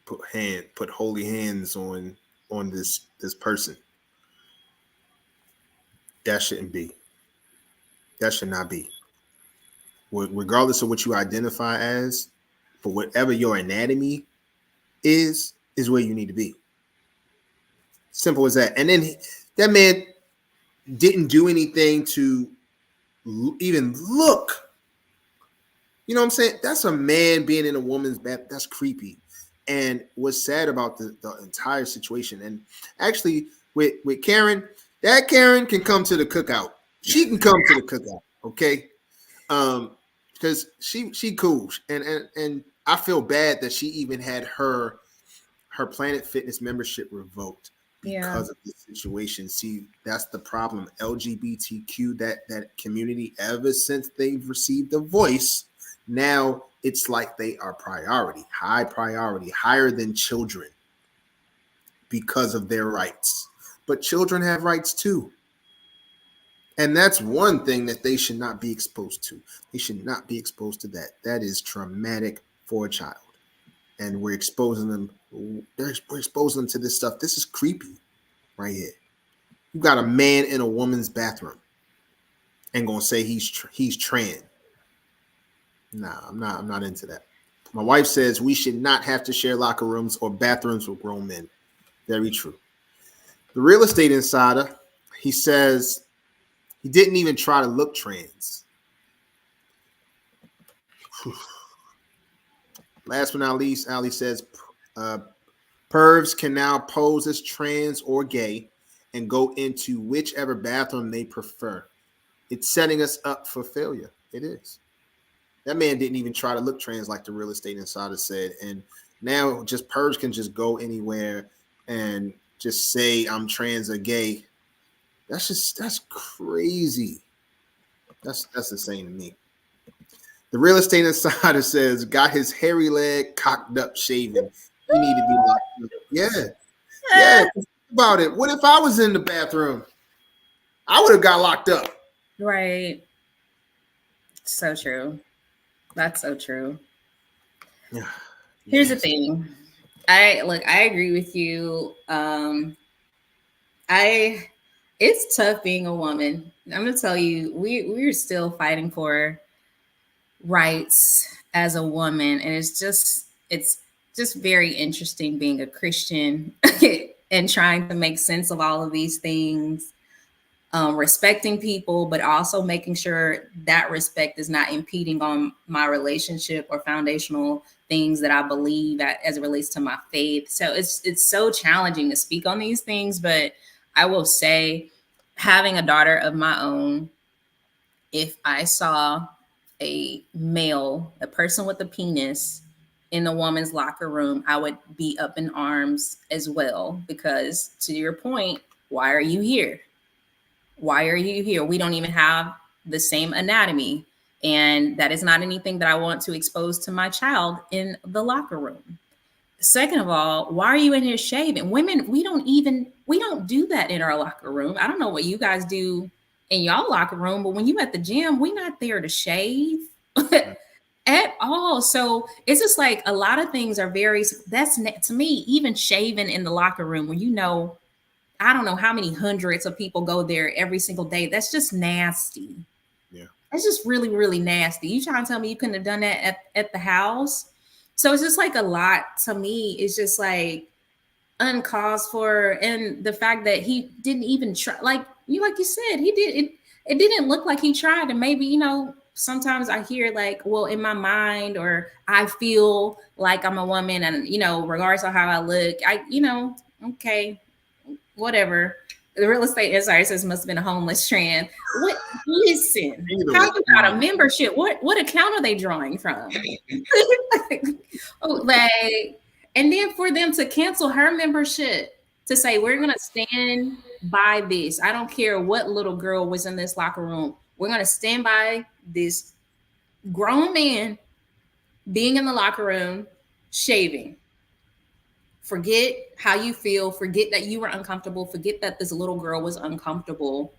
to put holy hands on this person. That shouldn't be. That should not be. Regardless of what you identify as, for whatever your anatomy is where you need to be. Simple as that. And then that man didn't do anything to even look. You know what I'm saying? That's a man being in a woman's bath. That's creepy. And what's sad about the entire situation, and actually with Karen, that Karen can come to the cookout. She can come to the cookout, okay? Because she cool. And I feel bad that she even had her Planet Fitness membership revoked because of this situation. See, that's the problem. LGBTQ, that community, ever since they've received a voice, now it's like they are high priority, higher than children because of their rights. But children have rights too. And that's one thing that they should not be exposed to. They should not be exposed to that. That is traumatic for a child. And we're exposing them. We're exposing them to this stuff. This is creepy right here. You got a man in a woman's bathroom and gonna say he's trans. Nah, I'm not into that. My wife says we should not have to share locker rooms or bathrooms with grown men. Very true. The real estate insider, he says he didn't even try to look trans. Last but not least, Ali says pervs can now pose as trans or gay and go into whichever bathroom they prefer. It's setting us up for failure. It is. That man didn't even try to look trans like the real estate insider said. And now just pervs can just go anywhere and just say I'm trans or gay. That's crazy. That's insane to me. The real estate insider says, got his hairy leg cocked up shaving. He need to be locked up. Yeah. Think about it. What if I was in the bathroom? I would have got locked up. Right. So true. That's so true. Yeah. Here's the thing. I agree with you. It's tough being a woman. I'm gonna tell you, we're still fighting for rights as a woman, and it's just very interesting being a Christian and trying to make sense of all of these things. Respecting people, but also making sure that respect is not impeding on my relationship or foundational things that I believe as it relates to my faith. So it's so challenging to speak on these things, but I will say, having a daughter of my own, if I saw a person with a penis in a woman's locker room, I would be up in arms as well, because to your point, why are you here? Why are you here? We don't even have the same anatomy. And that is not anything that I want to expose to my child in the locker room. Second of all, why are you in here shaving? Women, we don't do that in our locker room. I don't know what you guys do in y'all locker room, but when you at the gym, we're not there to shave at all. So it's just like a lot of things are to me, even shaving in the locker room when I don't know how many hundreds of people go there every single day. That's just nasty. Yeah. That's just really, really nasty. You trying to tell me you couldn't have done that at the house? So it's just like a lot to me. It's just like uncalled for. And the fact that he didn't even try, like you said, he did. It didn't look like he tried. And maybe, sometimes I hear like, well, in my mind, or I feel like I'm a woman and, regardless of how I look, okay. Whatever. The real estate insider says must have been a homeless trend. Listen, how you got a membership? What account are they drawing from? And then for them to cancel her membership, to say we're gonna stand by this. I don't care what little girl was in this locker room. We're gonna stand by this grown man being in the locker room shaving. Forget how you feel. Forget that you were uncomfortable. Forget that this little girl was uncomfortable.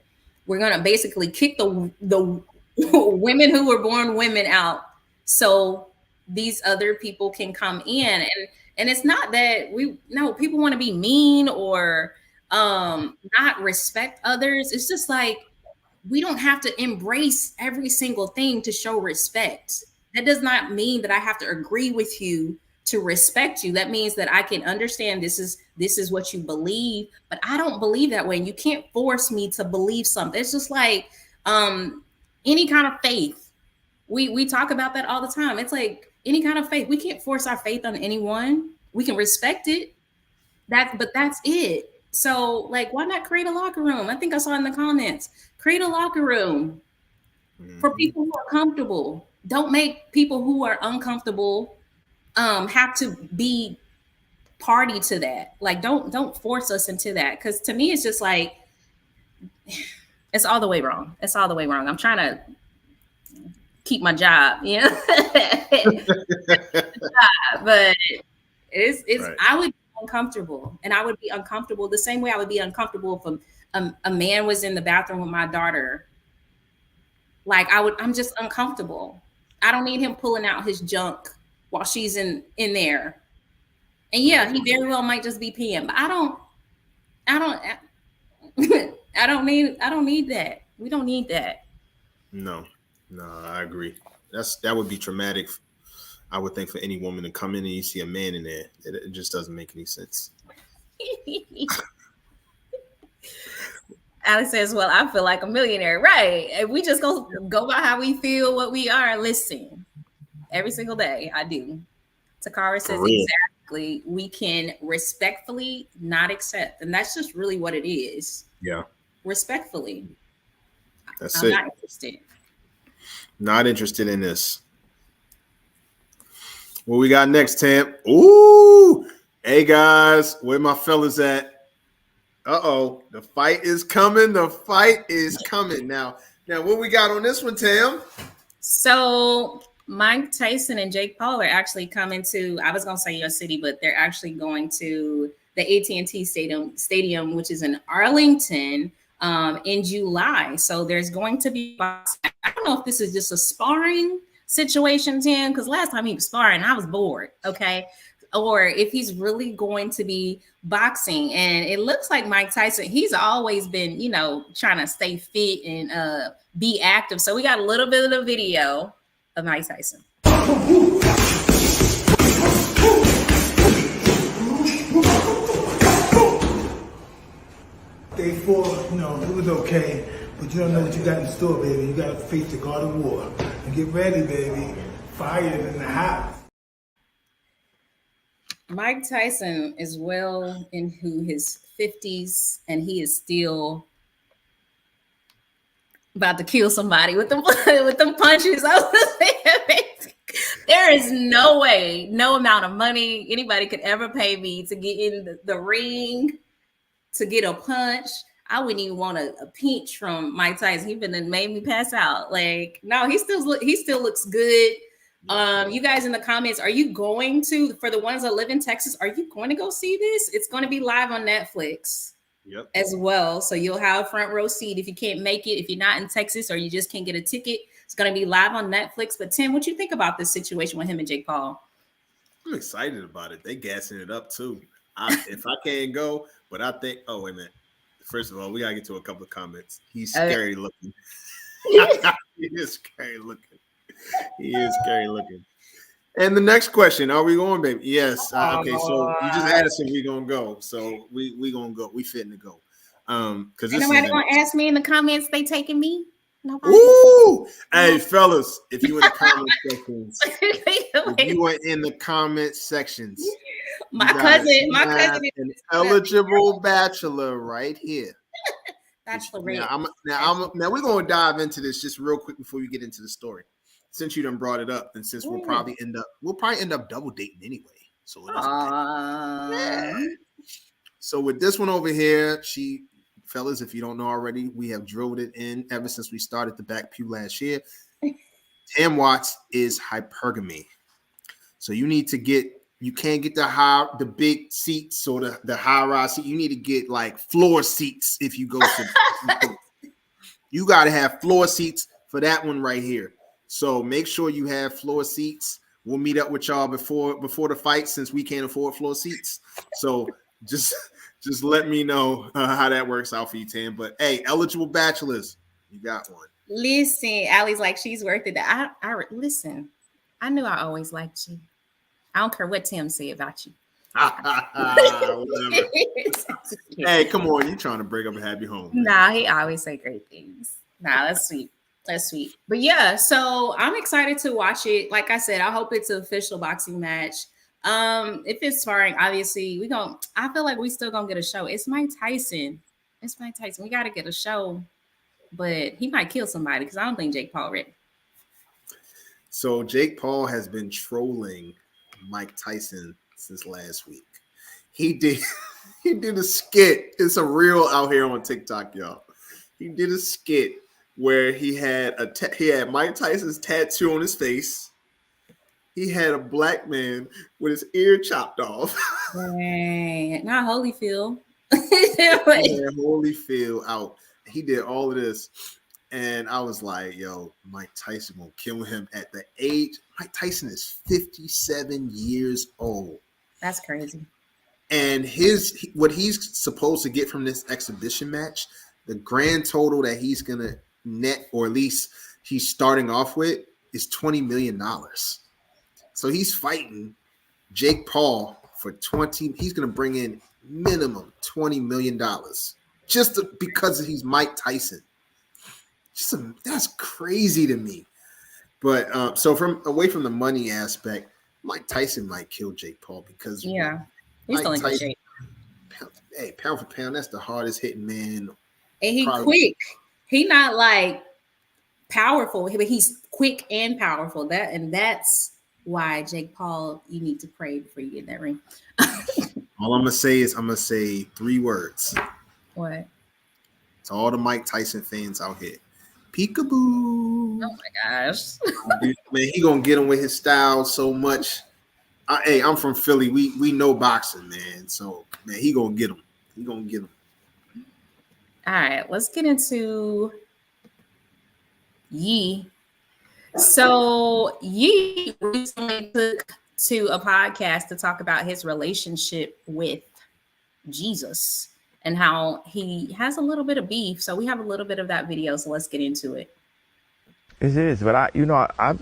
We're going to basically kick the women who were born women out so these other people can come in. And it's not that people want to be mean or not respect others. It's just like, we don't have to embrace every single thing to show respect. That does not mean that I have to agree with you to respect you. That means that I can understand this is what you believe, but I don't believe that way. And you can't force me to believe something. It's just like any kind of faith. We talk about that all the time. It's like any kind of faith. We can't force our faith on anyone. We can respect it. But that's it. So like, why not create a locker room? I think I saw in the comments, create a locker room for people who are comfortable. Don't make people who are uncomfortable have to be party to that. Like, don't force us into that. Because to me, it's just like, it's all the way wrong. It's all the way wrong. I'm trying to keep my job, but it's right. I would be uncomfortable, and I would be uncomfortable the same way I would be uncomfortable if a man was in the bathroom with my daughter. Like, I'm just uncomfortable. I don't need him pulling out his junk while she's in there. And yeah, he very well might just be peeing, but I don't need that. We don't need that. No, I agree. That would be traumatic, I would think, for any woman to come in and you see a man in there. It just doesn't make any sense. Alex says, well, I feel like a millionaire. Right. And we just go by how we feel, what we are. Listen, every single day I do. Takara says exactly. We can respectfully not accept. And that's just really what it is. Yeah. Respectfully. I'm not interested. Not interested in this. What we got next, Tam? Ooh. Hey, guys. Where my fellas at? Uh-oh, the fight is coming. The fight is coming. Now, what we got on this one, Tam? So Mike Tyson and Jake Paul are actually coming to, I was going to say your city, but they're actually going to the AT&T Stadium, which is in Arlington, in July. So there's going to be, I don't know if this is just a sparring situation, Tim, because last time he was sparring, I was bored, okay? Or if he's really going to be boxing. And it looks like Mike Tyson, he's always been, trying to stay fit and be active. So we got a little bit of the video of Mike Tyson. Day 4, it was okay, but you don't know what you got in store, baby. You got to face the God of War. And get ready, baby. Fire in the house. Mike Tyson is well into his 50s, and he is still about to kill somebody with them punches. There is no way, no amount of money anybody could ever pay me to get in the ring, to get a punch. I wouldn't even want a pinch from Mike Tyson. He been made me pass out. Like, no, he still looks good. You guys in the comments, are you going to, for the ones that live in Texas, are you going to go see this? It's going to be live on Netflix as well. So you'll have a front row seat if you can't make it. If you're not in Texas or you just can't get a ticket, it's going to be live on Netflix. But Tim, what you think about this situation with him and Jake Paul? I'm excited about it. They gassing it up too. If I can't go, but I think, oh, wait a minute. First of all, we got to get to a couple of comments. He's scary looking. He is scary looking. He is scary looking. And the next question, are we going, baby? Yes. Okay, so you just asked if we gonna go. So we gonna go. We fitting to go. Because nobody gonna ask me in the comments they taking me. Nobody. Ooh, hey fellas, if you in the comment sections, if you are in the comment sections, my cousin, an eligible bachelor right here. Bachelorette. Now we're gonna dive into this just real quick before we get into the story. Since you done brought it up, and since we'll probably end up double dating anyway. So it doesn't matter. So with this one over here, fellas, if you don't know already, we have drilled it in ever since we started the back pew last year. Tam Watts is hypergamy. So you can't get the big seats or the high rise seat. You need to get like floor seats if you go to you gotta have floor seats for that one right here. So make sure you have floor seats. We'll meet up with y'all before the fight since we can't afford floor seats. So just let me know how that works out for you, Tam. But hey, eligible bachelors, you got one. Listen, Allie's like, she's worth it. I listen. I knew I always liked you. I don't care what Tim say about you. Hey, come on, you trying to break up a happy home? Nah, he always say great things. Nah, that's sweet. That's sweet. But yeah, so I'm excited to watch it. Like I said, I hope it's an official boxing match. If it's sparring, obviously I feel like we still gonna get a show. It's Mike Tyson. We gotta get a show, but he might kill somebody because I don't think Jake Paul ready. So Jake Paul has been trolling Mike Tyson since last week. He did a skit. It's a reel out here on TikTok, y'all. He did a skit where he had Mike Tyson's tattoo on his face. He had a black man with his ear chopped off. Dang, not Holyfield. Holyfield out. He did all of this. And I was like, yo, Mike Tyson will kill him at the age. Mike Tyson is 57 years old. That's crazy. And what he's supposed to get from this exhibition match, the grand total that he's going to net, or at least he's starting off with, is $20 million. So he's fighting Jake Paul for 20. He's going to bring in minimum $20 million just because he's Mike Tyson. That's crazy to me. But so away from the money aspect, Mike Tyson might kill Jake Paul because he's Mike still in Tyson, shape. Hey, pound for pound, that's the hardest hitting man. And he's quick. He not like powerful, but he's quick and powerful. That's why Jake Paul, you need to pray before you get in that ring. All I'm gonna say is 3 words: What? To all the Mike Tyson fans out here, peekaboo. Oh my gosh. Man, he gonna get him with his style so much. Hey, I'm from Philly. We know boxing, man. So man, he gonna get him. He gonna get him. All right, let's get into Yee. So Yee recently took to a podcast to talk about his relationship with Jesus and how he has a little bit of beef. So we have a little bit of that video. So let's get into it. It is, but I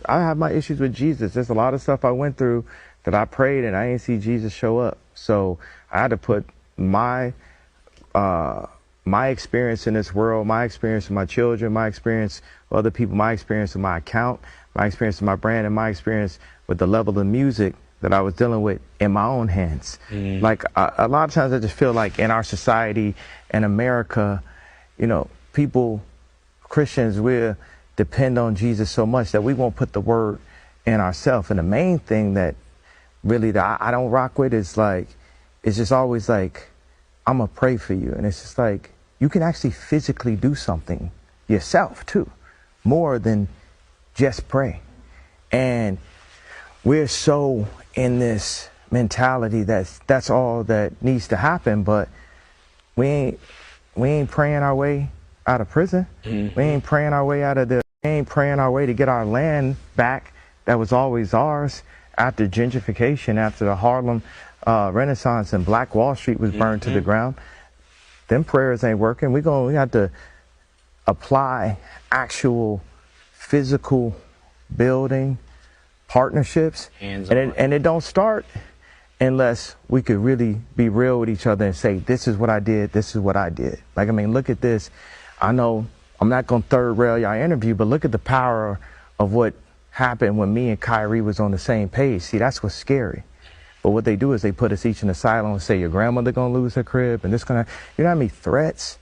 have my issues with Jesus. There's a lot of stuff I went through that I prayed and I didn't see Jesus show up. So I had to put my experience in this world, my experience with my children, my experience with other people, my experience with my account, my experience with my brand, and my experience with the level of music that I was dealing with in my own hands. Like a lot of times I just feel like in our society in America, you know, people, Christians, we're depend on Jesus so much that we won't put the word in ourselves. And the main thing that really that I don't rock with is like, it's just always like, I'm gonna pray for you. And it's just like, you can actually physically do something yourself too, more than just pray. And we're so in this mentality that's all that needs to happen, but we ain't praying our way out of prison. We ain't praying our way we ain't praying our way to get our land back that was always ours after gentrification, after the Harlem Renaissance and Black Wall Street was burned to the ground. Them prayers ain't working. We have to apply actual physical building partnerships, and it don't start unless we could really be real with each other and say, this is what I did, this is what I did. Like, I mean, look at this. I know I'm not going to third rail y'all interview, but look at the power of what happened when me and Kyrie was on the same page. See, that's what's scary. But what they do is they put us each in a silo and say, your grandmother going to lose her crib, and this going to, you know how many threats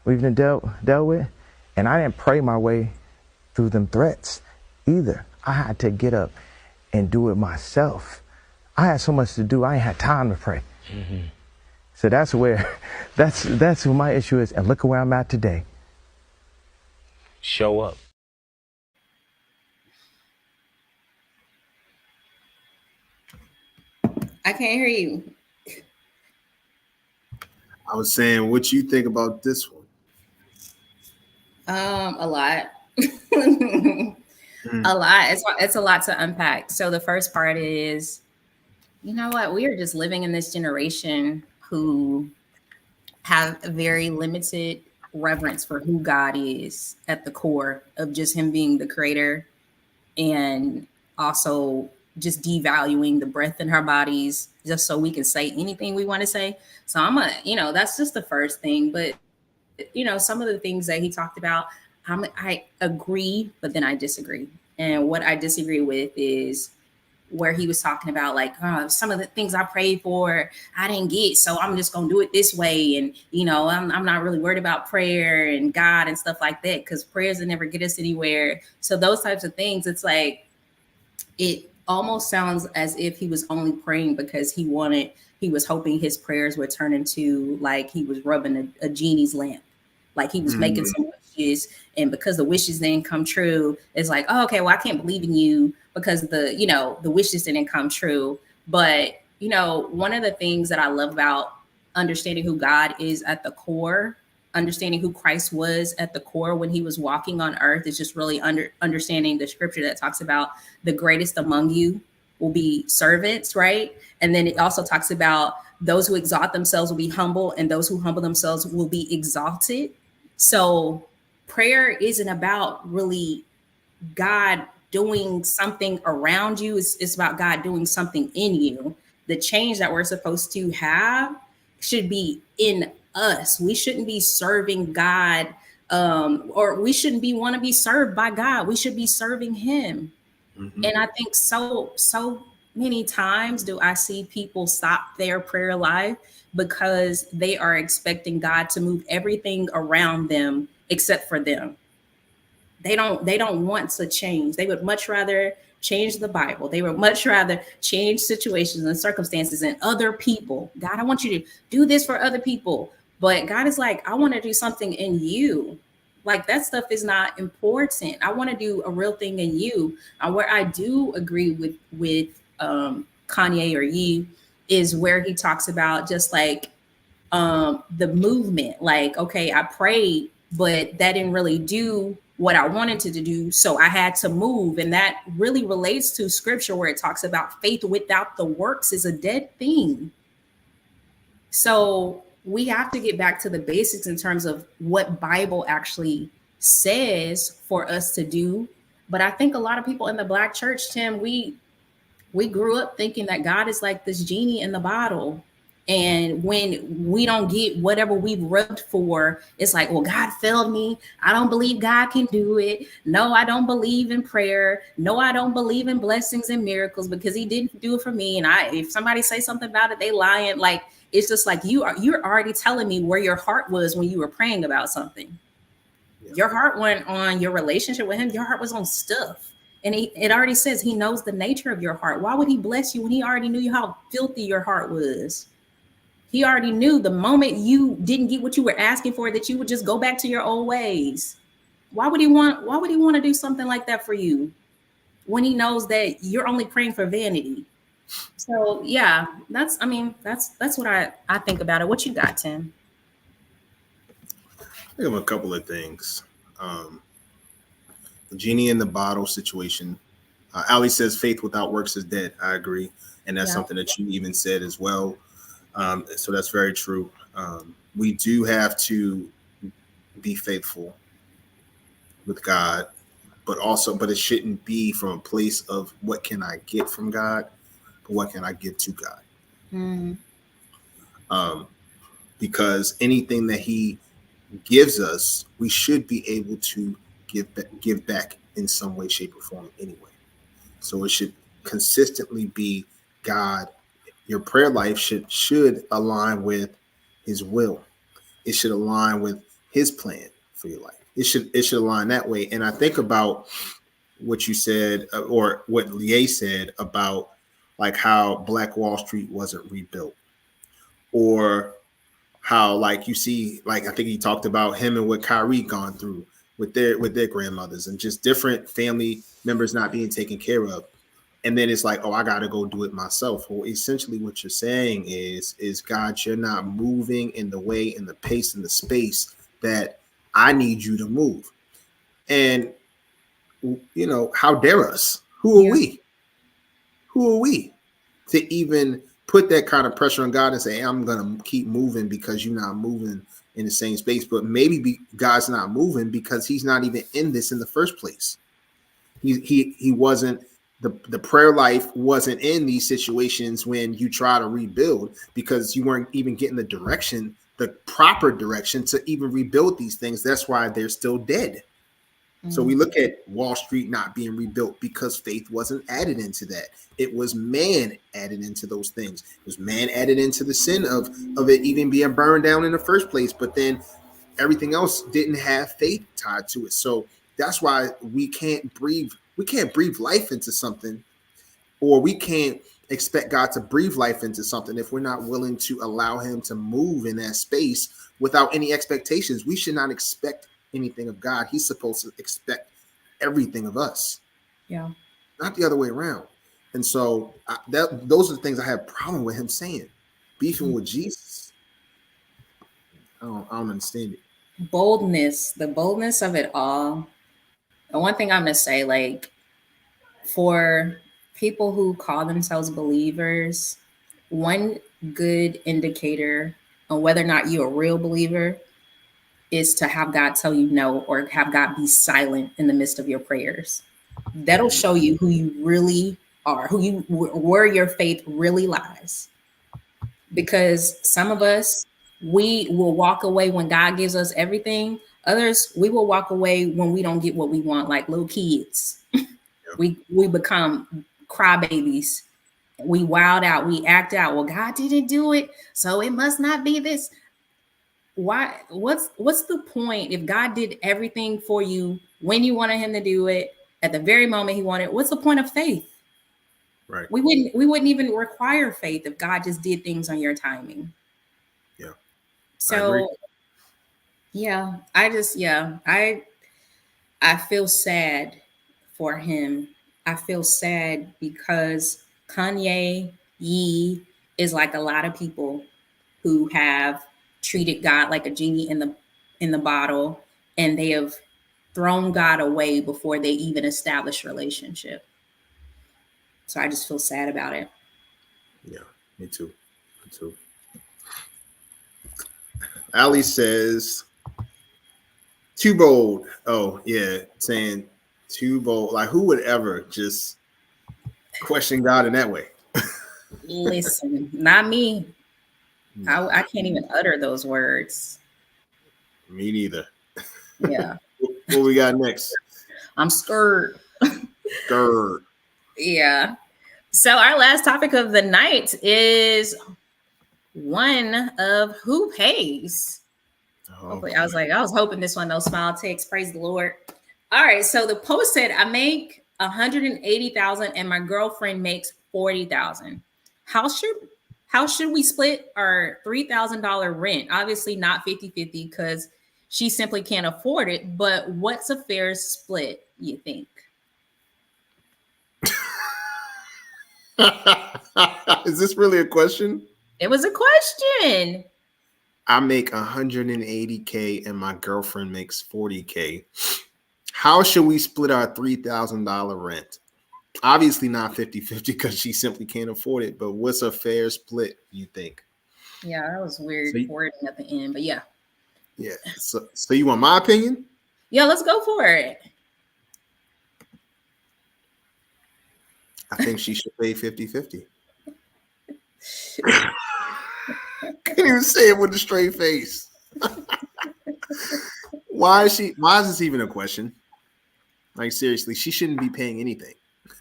we've been dealt with? And I didn't pray my way through them threats either. I had to get up and do it myself. I had so much to do, I ain't had time to pray. So that's where my issue is. And look at where I'm at today. Show up. I can't hear you. I was saying, what you think about this one? A lot. A lot. It's a lot to unpack. So the first part is, you know what? We are just living in this generation who have very limited reverence for who God is at the core of just him being the creator, and also just devaluing the breath in our bodies just so we can say anything we want to say. So that's just the first thing. But, some of the things that he talked about, I agree, but then I disagree. And what I disagree with is where he was talking about, like, some of the things I prayed for, I didn't get, so I'm just going to do it this way. And, I'm not really worried about prayer and God and stuff like that, because prayers will never get us anywhere. So those types of things, it's like, it almost sounds as if he was only praying because he was hoping his prayers would turn into, like, he was rubbing a genie's lamp. Like he was making some wishes, and because the wishes didn't come true, it's like, oh, okay, well, I can't believe in you because the wishes didn't come true. But, one of the things that I love about understanding who God is at the core, understanding who Christ was at the core when he was walking on earth, is just really understanding the scripture that talks about the greatest among you will be servants, right? And then it also talks about those who exalt themselves will be humble, and those who humble themselves will be exalted. So prayer isn't about really God doing something around you. It's about God doing something in you. The change that we're supposed to have should be in us. We shouldn't be serving God, or we shouldn't want to be served by God. We should be serving him. And I think so many times do I see people stop their prayer life because they are expecting God to move everything around them except for them. They don't want to change. They would much rather change the Bible. They would much rather change situations and circumstances and other people. God, I want you to do this for other people. But God is like, I want to do something in you. Like that stuff is not important. I want to do a real thing in you. And where I do agree with Kanye or Ye is where he talks about just like the movement. Like, okay, I prayed, but that didn't really do what I wanted to do. So I had to move. And that really relates to scripture where it talks about faith without the works is a dead thing. So we have to get back to the basics in terms of what Bible actually says for us to do. But I think a lot of people in the Black church, Tim, we grew up thinking that God is like this genie in the bottle. And when we don't get whatever we've rubbed for, it's like, well, God failed me. I don't believe God can do it. No, I don't believe in prayer. No, I don't believe in blessings and miracles because he didn't do it for me. And if somebody say something about it, they lying. Like, it's just like you're already telling me where your heart was when you were praying about something. Yeah. Your heart went on your relationship with him. Your heart was on stuff. And it already says he knows the nature of your heart. Why would he bless you when he already knew how filthy your heart was? He already knew the moment you didn't get what you were asking for that you would just go back to your old ways. Why would he want to do something like that for you when he knows that you're only praying for vanity? So yeah, that's what I think about it. What you got, Tim? I have a couple of things. The genie in the bottle situation. Ali says faith without works is dead. I agree. And that's something that you even said as well. So that's very true. We do have to be faithful with God, but it shouldn't be from a place of what can I get from God, but what can I give to God? Because anything that he gives us, we should be able to give back in some way, shape, or form anyway. So it should consistently be God. Your prayer life should align with his will. It should align with his plan for your life. It should align that way. And I think about what you said or what Leah said about like how Black Wall Street wasn't rebuilt, or how like you see, like I think he talked about him and what Kyrie gone through with their grandmothers and just different family members not being taken care of. And then it's like, oh, I got to go do it myself. Well, essentially what you're saying is God, you're not moving in the way, in the pace, in the space that I need you to move. And, you know, how dare us? Who are we? Who are we to even put that kind of pressure on God and say, I'm going to keep moving because you're not moving in the same space? But maybe God's not moving because he's not even in this in the first place. He wasn't. The prayer life wasn't in these situations when you try to rebuild because you weren't even getting the proper direction to even rebuild these things. That's why they're still dead. Mm-hmm. So we look at Wall Street not being rebuilt because faith wasn't added into that. It was man added into those things. It was man added into the sin of it even being burned down in the first place. But then everything else didn't have faith tied to it. So that's why we can't breathe. We can't breathe life into something, or we can't expect God to breathe life into something if we're not willing to allow him to move in that space without any expectations. We should not expect anything of God. He's supposed to expect everything of us. Yeah. Not the other way around. And so those are the things I have a problem with him saying. Beefing with Jesus. I don't understand it. Boldness, the boldness of it all. And one thing I'm going to say, like, for people who call themselves believers, one good indicator on whether or not you're a real believer is to have God tell you no, or have God be silent in the midst of your prayers. That'll show you who you really are, where your faith really lies. Because some of us, we will walk away when God gives us everything. Others, we will walk away when we don't get what we want, like little kids. We become crybabies. We wild out. We act out. Well, God didn't do it, so it must not be this. Why? What's the point if God did everything for you when you wanted him to do it at the very moment he wanted? What's the point of faith? Right. We wouldn't even require faith if God just did things on your timing. Yeah. So yeah, I feel sad for him. I feel sad because Kanye Yee is like a lot of people who have treated God like a genie in the bottle, and they have thrown God away before they even establish a relationship. So I just feel sad about it. Yeah, me too. Me too. Ali says, too bold. Oh, yeah, saying too bold. Like, who would ever just question God in that way? Listen, not me. I can't even utter those words. Me neither. Yeah. What we got next? I'm scared. Scared. Yeah. So our last topic of the night is one of who pays. Hopefully, I was hoping this one, no smile takes. Praise the Lord. All right. So the post said, I make 180,000 and my girlfriend makes 40,000. How should we split our $3,000 rent? Obviously not 50-50 because she simply can't afford it. But what's a fair split, you think? Is this really a question? It was a question. I make 180K and my girlfriend makes 40K. How should we split our $3,000 rent? Obviously not 50-50 because she simply can't afford it, but what's a fair split, you think? Yeah, that was weird wording at the end, but yeah. Yeah. So you want my opinion? Yeah, let's go for it. I think she should pay 50-50. Can't even say it with a straight face. Why is this even a question? Like, seriously, she shouldn't be paying anything.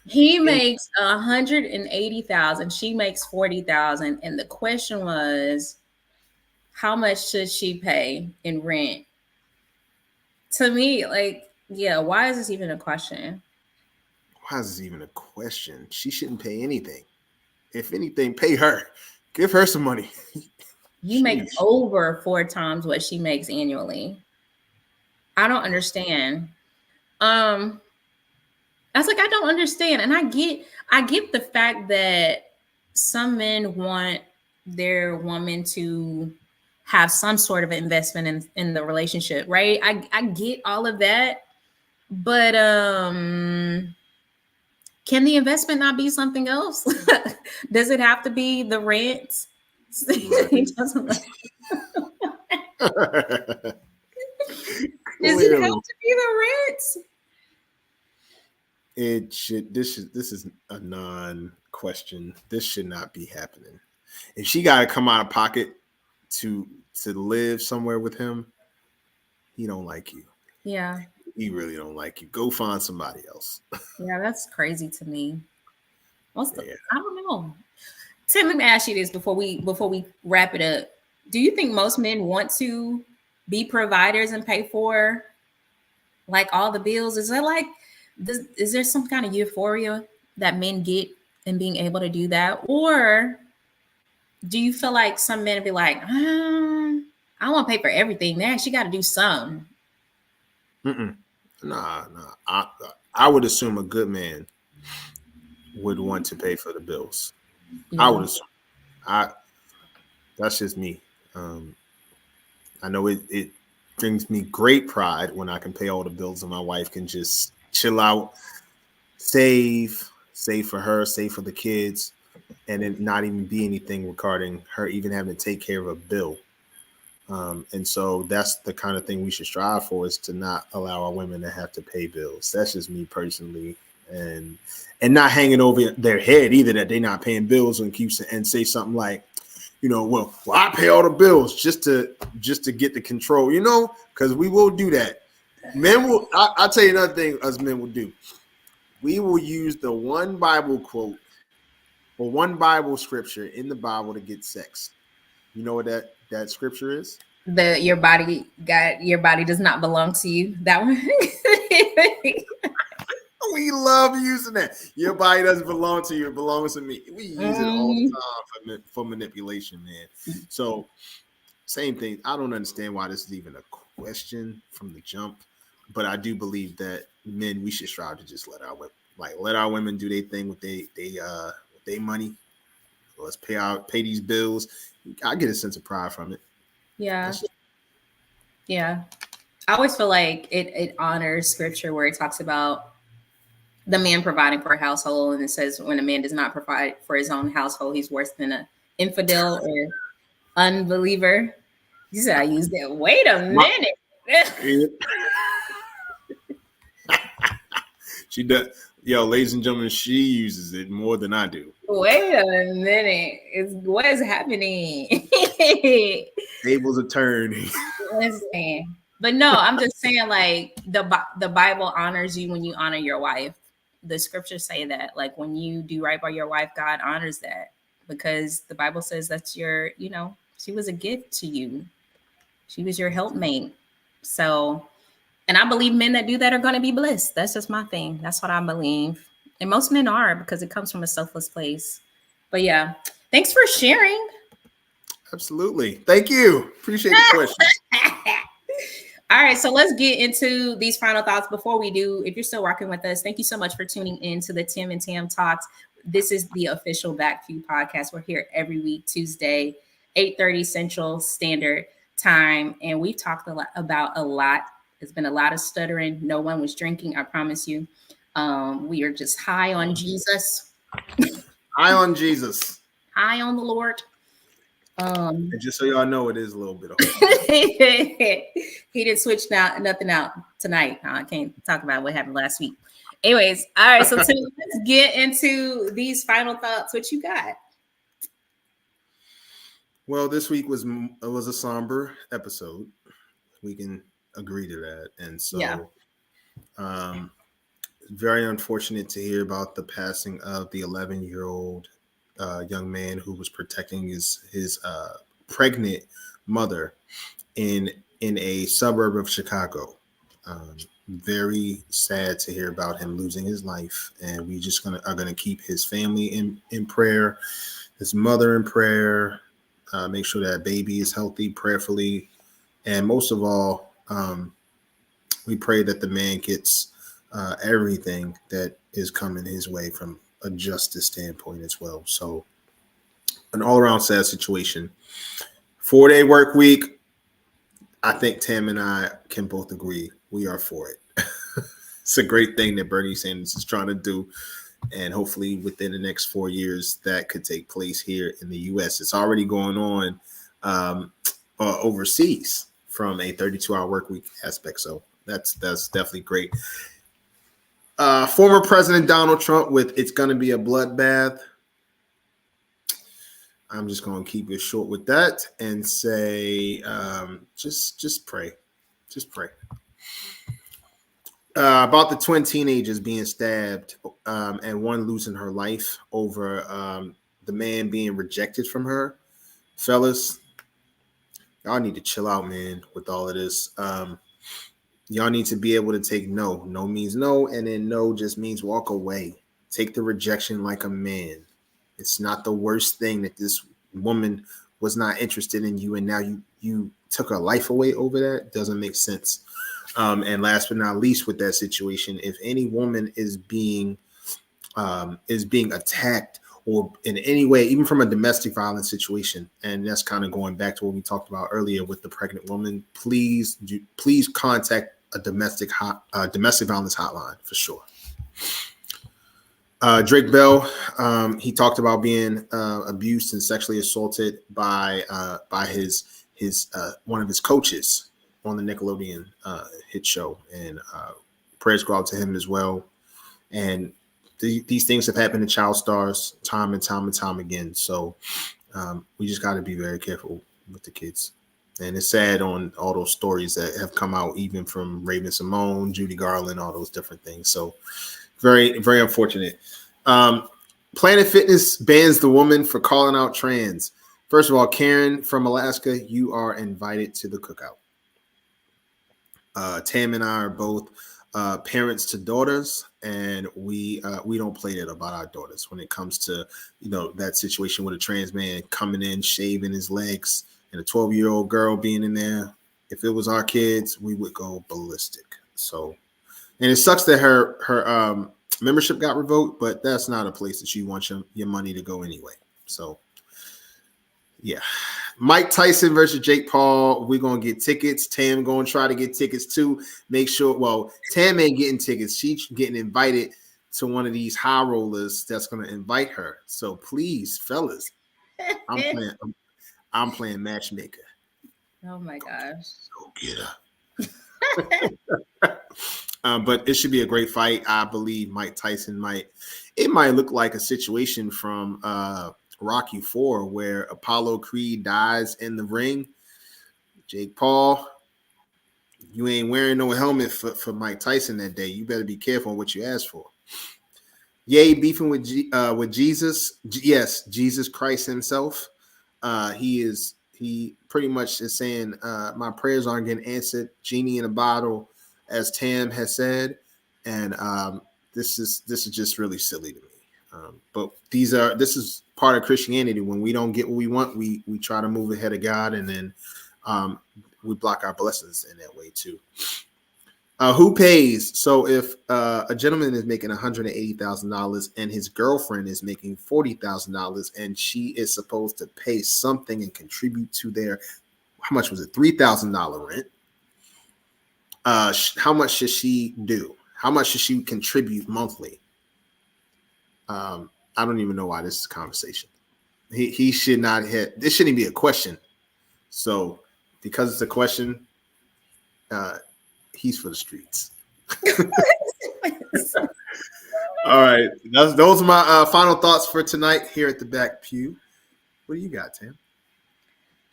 He makes 180,000. She makes 40,000. And the question was, how much should she pay in rent? To me, like, yeah, why is this even a question? Why is this even a question? She shouldn't pay anything. If anything, pay her. Give her some money. You make over 4 times what she makes annually. I don't understand. I was like, I don't understand. And I get the fact that some men want their woman to have some sort of investment in the relationship, right? I get all of that. But can the investment not be something else? Does it have to be the rent? He doesn't like Does it have to be the rent? It should. This is a non-question. This should not be happening. If she got to come out of pocket to live somewhere with him, he don't like you. Yeah. He really don't like you. Go find somebody else. Yeah, that's crazy to me. I don't know. Tim, let me ask you this before we wrap it up. Do you think most men want to be providers and pay for like all the bills? Is there some kind of euphoria that men get in being able to do that? Or do you feel like some men be like, I want to pay for everything. Now she got to do something. Nah. I would assume a good man would want to pay for the bills. Yeah. I would assume. That's just me. I know it brings me great pride when I can pay all the bills and my wife can just chill out, save for her, save for the kids, and then not even be anything regarding her even having to take care of a bill. And so that's the kind of thing we should strive for, is to not allow our women to have to pay bills. That's just me personally, and not hanging over their head either that they're not paying bills and say something like, well, I pay all the bills just to get the control, because we will do that. Men will. I'll tell you another thing us men will do. We will use the one Bible quote or one Bible scripture in the Bible to get sex. You know what that scripture is? Your body does not belong to you. That one. We love using that. Your body doesn't belong to you; it belongs to me. We use it all the time for manipulation, man. So Same thing. I don't understand why this is even a question from the jump, but I do believe that men, we should strive to just let our women do their thing with their money. Let's pay these bills. I get a sense of pride from it. Yeah. Yeah. I always feel like it honors scripture where it talks about the man providing for a household, and it says when a man does not provide for his own household, he's worse than an infidel or unbeliever. You said I used that. Wait a minute. She does. Yo, ladies and gentlemen, she uses it more than I do. Wait a minute. What is happening? Tables are turning. Listen. But no, I'm just saying, like, the Bible honors you when you honor your wife. The scriptures say that, like, when you do right by your wife, God honors that, because the Bible says that's your, she was a gift to you. She was your helpmate. So, and I believe men that do that are going to be blessed. That's just my thing. That's what I believe. And most men are, because it comes from a selfless place. But yeah, thanks for sharing. Absolutely. Thank you. Appreciate the question. All right, so let's get into these final thoughts. Before we do, if you're still rocking with us, thank you so much for tuning in to the Tim and Tam Talks. This is the official Backview podcast. We're here every week, Tuesday, 8:30 Central Standard Time. And we've talked about a lot. There's been a lot of stuttering. No one was drinking, I promise you. We are just high on Jesus. High on Jesus. High on the Lord. And just so y'all know, it is a little bit of he didn't switch nothing out tonight. I can't talk about what happened last week. Anyways, all right, so Tim, let's get into these final thoughts. What you got? Well, this week was a somber episode. We can agree to that. And so very unfortunate to hear about the passing of the 11-year-old young man who was protecting his pregnant mother in a suburb of Chicago. Very sad to hear about him losing his life, and we just are gonna keep his family in prayer, his mother in prayer. Make sure that baby is healthy prayerfully, and most of all, we pray that the man gets everything that is coming his way from a justice standpoint as well. So an all-around sad situation. 4-day work week. I think Tam and I can both agree we are for it. It's a great thing that Bernie Sanders is trying to do. And hopefully within the next 4 years, that could take place here in the U.S. It's already going on overseas from a 32-hour work week aspect. So that's definitely great. Former President Donald Trump with "It's going to be a bloodbath." I'm just going to keep it short with that and say, just pray. Just pray. About the twin teenagers being stabbed and one losing her life over the man being rejected from her. Fellas, y'all need to chill out, man, with all of this. Y'all need to be able to take no. No means no, and then no just means walk away. Take the rejection like a man. It's not the worst thing that this woman was not interested in you, and now you took her life away over that. Doesn't make sense. And last but not least, with that situation, if any woman is being attacked or in any way, even from a domestic violence situation, and that's kind of going back to what we talked about earlier with the pregnant woman, please contact a domestic violence hotline for sure. Drake Bell, he talked about being abused and sexually assaulted by his one of his coaches on the Nickelodeon hit show, and prayers go out to him as well. And these things have happened to child stars time and time again. So we just got to be very careful with the kids. And it's sad on all those stories that have come out, even from Raven Simone, Judy Garland, all those different things. So very, very unfortunate. Planet Fitness bans the woman for calling out trans. First of all, Karen from Alaska, you are invited to the cookout. Tam and I are both parents to daughters, and we don't play that about our daughters when it comes to that situation with a trans man coming in, shaving his legs and a 12-year-old girl being in there. If it was our kids, we would go ballistic. So, and it sucks that her membership got revoked, but that's not a place that you want your money to go anyway. So, yeah. Mike Tyson versus Jake Paul. We're going to get tickets. Tam going to try to get tickets too. Make sure, well, Tam ain't getting tickets. She's getting invited to one of these high rollers that's going to invite her. So please, fellas, I'm playing matchmaker. Oh my gosh. Go get her. But it should be a great fight. I believe Mike Tyson might look like a situation from Rocky IV where Apollo Creed dies in the ring. Jake Paul, you ain't wearing no helmet for Mike Tyson that day. You better be careful what you ask for. Yay, beefing with Jesus. Yes, Jesus Christ himself. He pretty much is saying my prayers aren't getting answered. Genie in a bottle, as Tam has said, and this is just really silly to me. But this is part of Christianity. When we don't get what we want, we try to move ahead of God, and then we block our blessings in that way too. Who pays? So if a gentleman is making $180,000 and his girlfriend is making $40,000, and she is supposed to pay something and contribute to their, how much was it? $3,000 rent. How much should she do? How much should she contribute monthly? I don't even know why this is a conversation. He should not hit. This shouldn't be a question. So because it's a question, he's for the streets. All right. Those are my final thoughts for tonight here at the back pew. What do you got, Tam?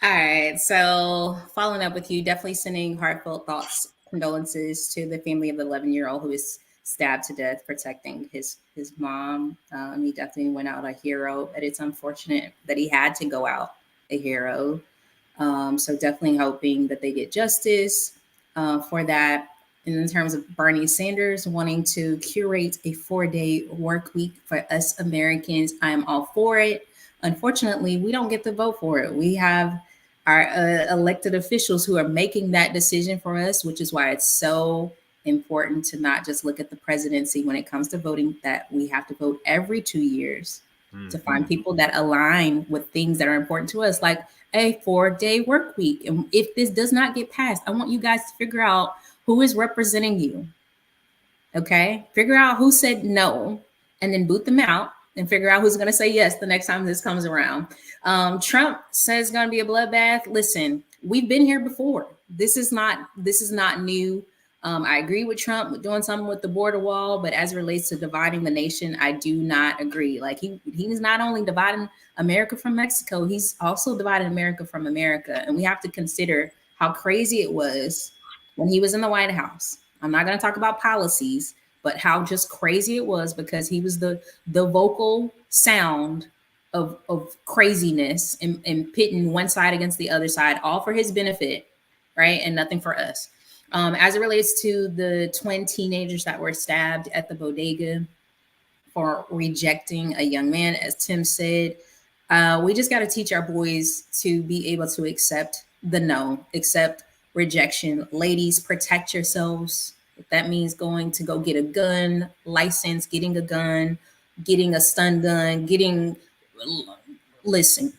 All right. So following up with you, definitely sending heartfelt thoughts, condolences to the family of the 11-year-old who was stabbed to death protecting his mom. He definitely went out a hero, but it's unfortunate that he had to go out a hero. So definitely hoping that they get justice for that. And in terms of Bernie Sanders wanting to curate a 4-day work week for us Americans, I'm all for it. Unfortunately, we don't get to vote for it. We have our elected officials who are making that decision for us, which is why it's so important to not just look at the presidency when it comes to voting, that we have to vote every 2 years to find people that align with things that are important to us, like a 4-day work week. And if this does not get passed, I want you guys to figure out who is representing you. Okay? Figure out who said no and then boot them out and figure out who's going to say yes the next time this comes around. Trump says it's going to be a bloodbath. Listen, we've been here before. This is not new. I agree with Trump with doing something with the border wall, but as it relates to dividing the nation, I do not agree. Like he's not only dividing America from Mexico, he's also dividing America from America. And we have to consider how crazy it was when he was in the White House. I'm not going to talk about policies, but how just crazy it was because he was the vocal sound of craziness and pitting one side against the other side, all for his benefit, right? And nothing for us. As it relates to the twin teenagers that were stabbed at the bodega for rejecting a young man, as Tim said, we just got to teach our boys to be able to accept the no, accept rejection. Ladies, protect yourselves. If that means going to go get a gun license, getting a gun, getting a stun gun,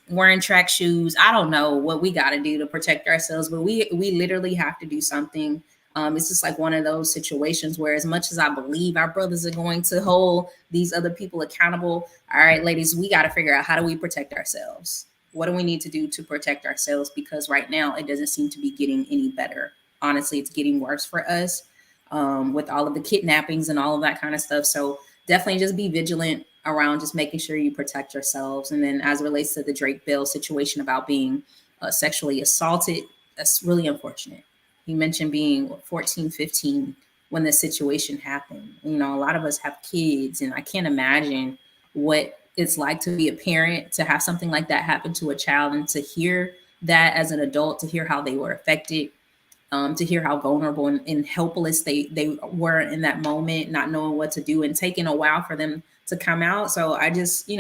wearing track shoes. I don't know what we got to do to protect ourselves, but we literally have to do something. It's just like one of those situations where as much as I believe our brothers are going to hold these other people accountable, all right, ladies, we got to figure out how do we protect ourselves? What do we need to do to protect ourselves? Because right now it doesn't seem to be getting any better. Honestly, it's getting worse for us with all of the kidnappings and all of that kind of stuff. So definitely just be vigilant around just making sure you protect yourselves. And then as it relates to the Drake Bell situation about being sexually assaulted, that's really unfortunate. He mentioned being 14, 15 when the situation happened. You know, a lot of us have kids, and I can't imagine what it's like to be a parent, to have something like that happen to a child, and to hear that as an adult, to hear how they were affected, to hear how vulnerable and helpless they were in that moment, not knowing what to do and taking a while for them to come out. So I just,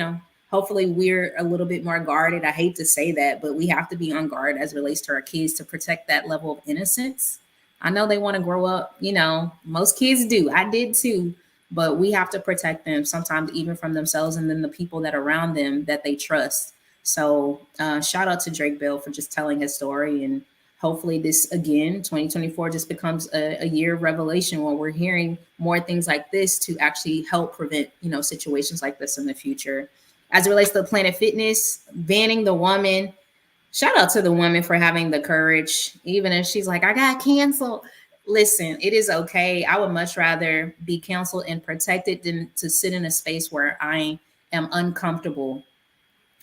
hopefully we're a little bit more guarded. I hate to say that, but we have to be on guard as it relates to our kids to protect that level of innocence. I know they want to grow up, you know, most kids do. I did too, but we have to protect them sometimes even from themselves and then the people that are around them that they trust. So shout out to Drake Bell for just telling his story. And hopefully this, again, 2024 just becomes a year of revelation where we're hearing more things like this to actually help prevent, you know, situations like this in the future. As it relates to Planet Fitness, banning the woman, shout out to the woman for having the courage, even if she's like, I got canceled. Listen, it is okay. I would much rather be canceled and protected than to sit in a space where I am uncomfortable.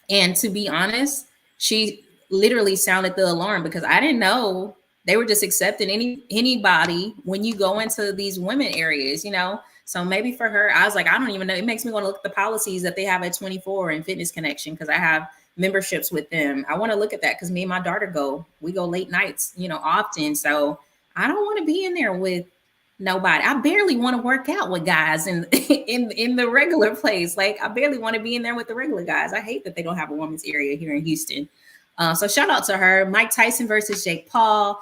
And to be honest, she literally sounded the alarm because I didn't know they were just accepting anybody when you go into these women areas, you know? So maybe for her, I was like, I don't even know. It makes me want to look at the policies that they have at 24 and Fitness Connection because I have memberships with them. I want to look at that because me and my daughter we go late nights, you know, often. So I don't want to be in there with nobody. I barely want to work out with guys in the regular place. Like I barely want to be in there with the regular guys. I hate that they don't have a women's area here in Houston. So shout out to her. Mike Tyson versus Jake Paul.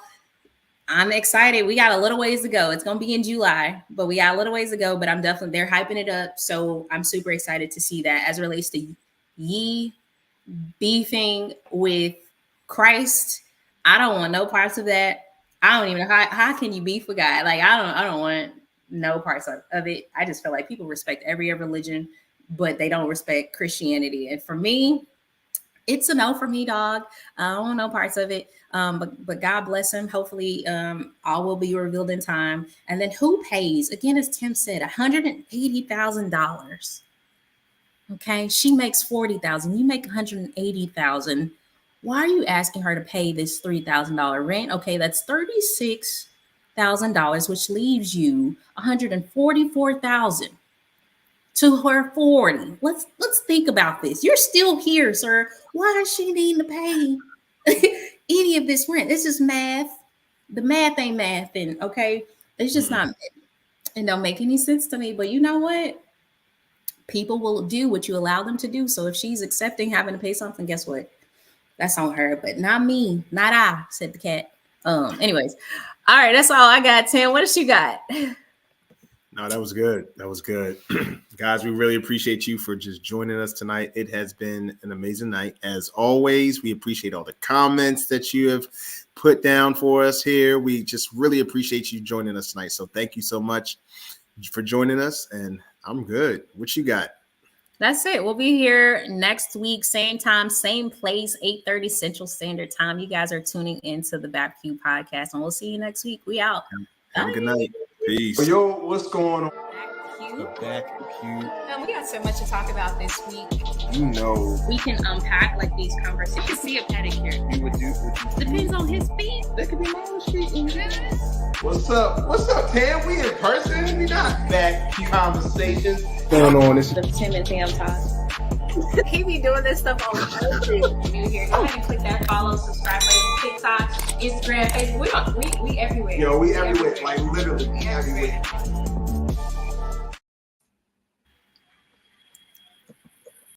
I'm excited. We got a little ways to go. It's going to be in July, but we got a little ways to go, but they're hyping it up. So I'm super excited to see that. As it relates to Ye beefing with Christ, I don't want no parts of that. I don't even know how can you beef with God? Like I don't want no parts of it. I just feel like people respect every religion, but they don't respect Christianity. And for me, it's a no for me, dog. I don't want no parts of it. But God bless him. Hopefully, all will be revealed in time. And then who pays? Again, as Tim said, $180,000. Okay, she makes $40,000. You make $180,000. Why are you asking her to pay this $3,000 rent? Okay, that's $36,000, which leaves you $144,000 to her 40. Let's think about this. You're still here, sir. Why does she need to pay any of this rent? This is math. The math ain't math, and okay, it's just not. It don't make any sense to me. But you know what? People will do what you allow them to do. So if she's accepting having to pay something, guess what? That's on her, but not me, not I, said the cat. Anyways, all right, that's all I got. Tim, what else you got? No, that was good. That was good. Guys, we really appreciate you for just joining us tonight. It has been an amazing night. As always, we appreciate all the comments that you have put down for us here. We just really appreciate you joining us tonight. So thank you so much for joining us. And I'm good. What you got? That's it. We'll be here next week, same time, same place, 8:30 Central Standard Time. You guys are tuning into the Back Cube podcast, and we'll see you next week. We out. Have a good night. Peace. Yo, what's going on? The Back Cube. Man, we got so much to talk about this week. You know. We can unpack like these conversations. You can see a pedicure. You would do. Depends on his feet. That could be my own street. What's up? What's up, Tam? We in person. We not back conversations. Going on this the Tim and Tam Talks. He be doing this stuff on purpose. You here? Go ahead and click that follow, subscribe button, TikTok, Instagram, Facebook. We everywhere. Yo, we everywhere. Like literally, we everywhere.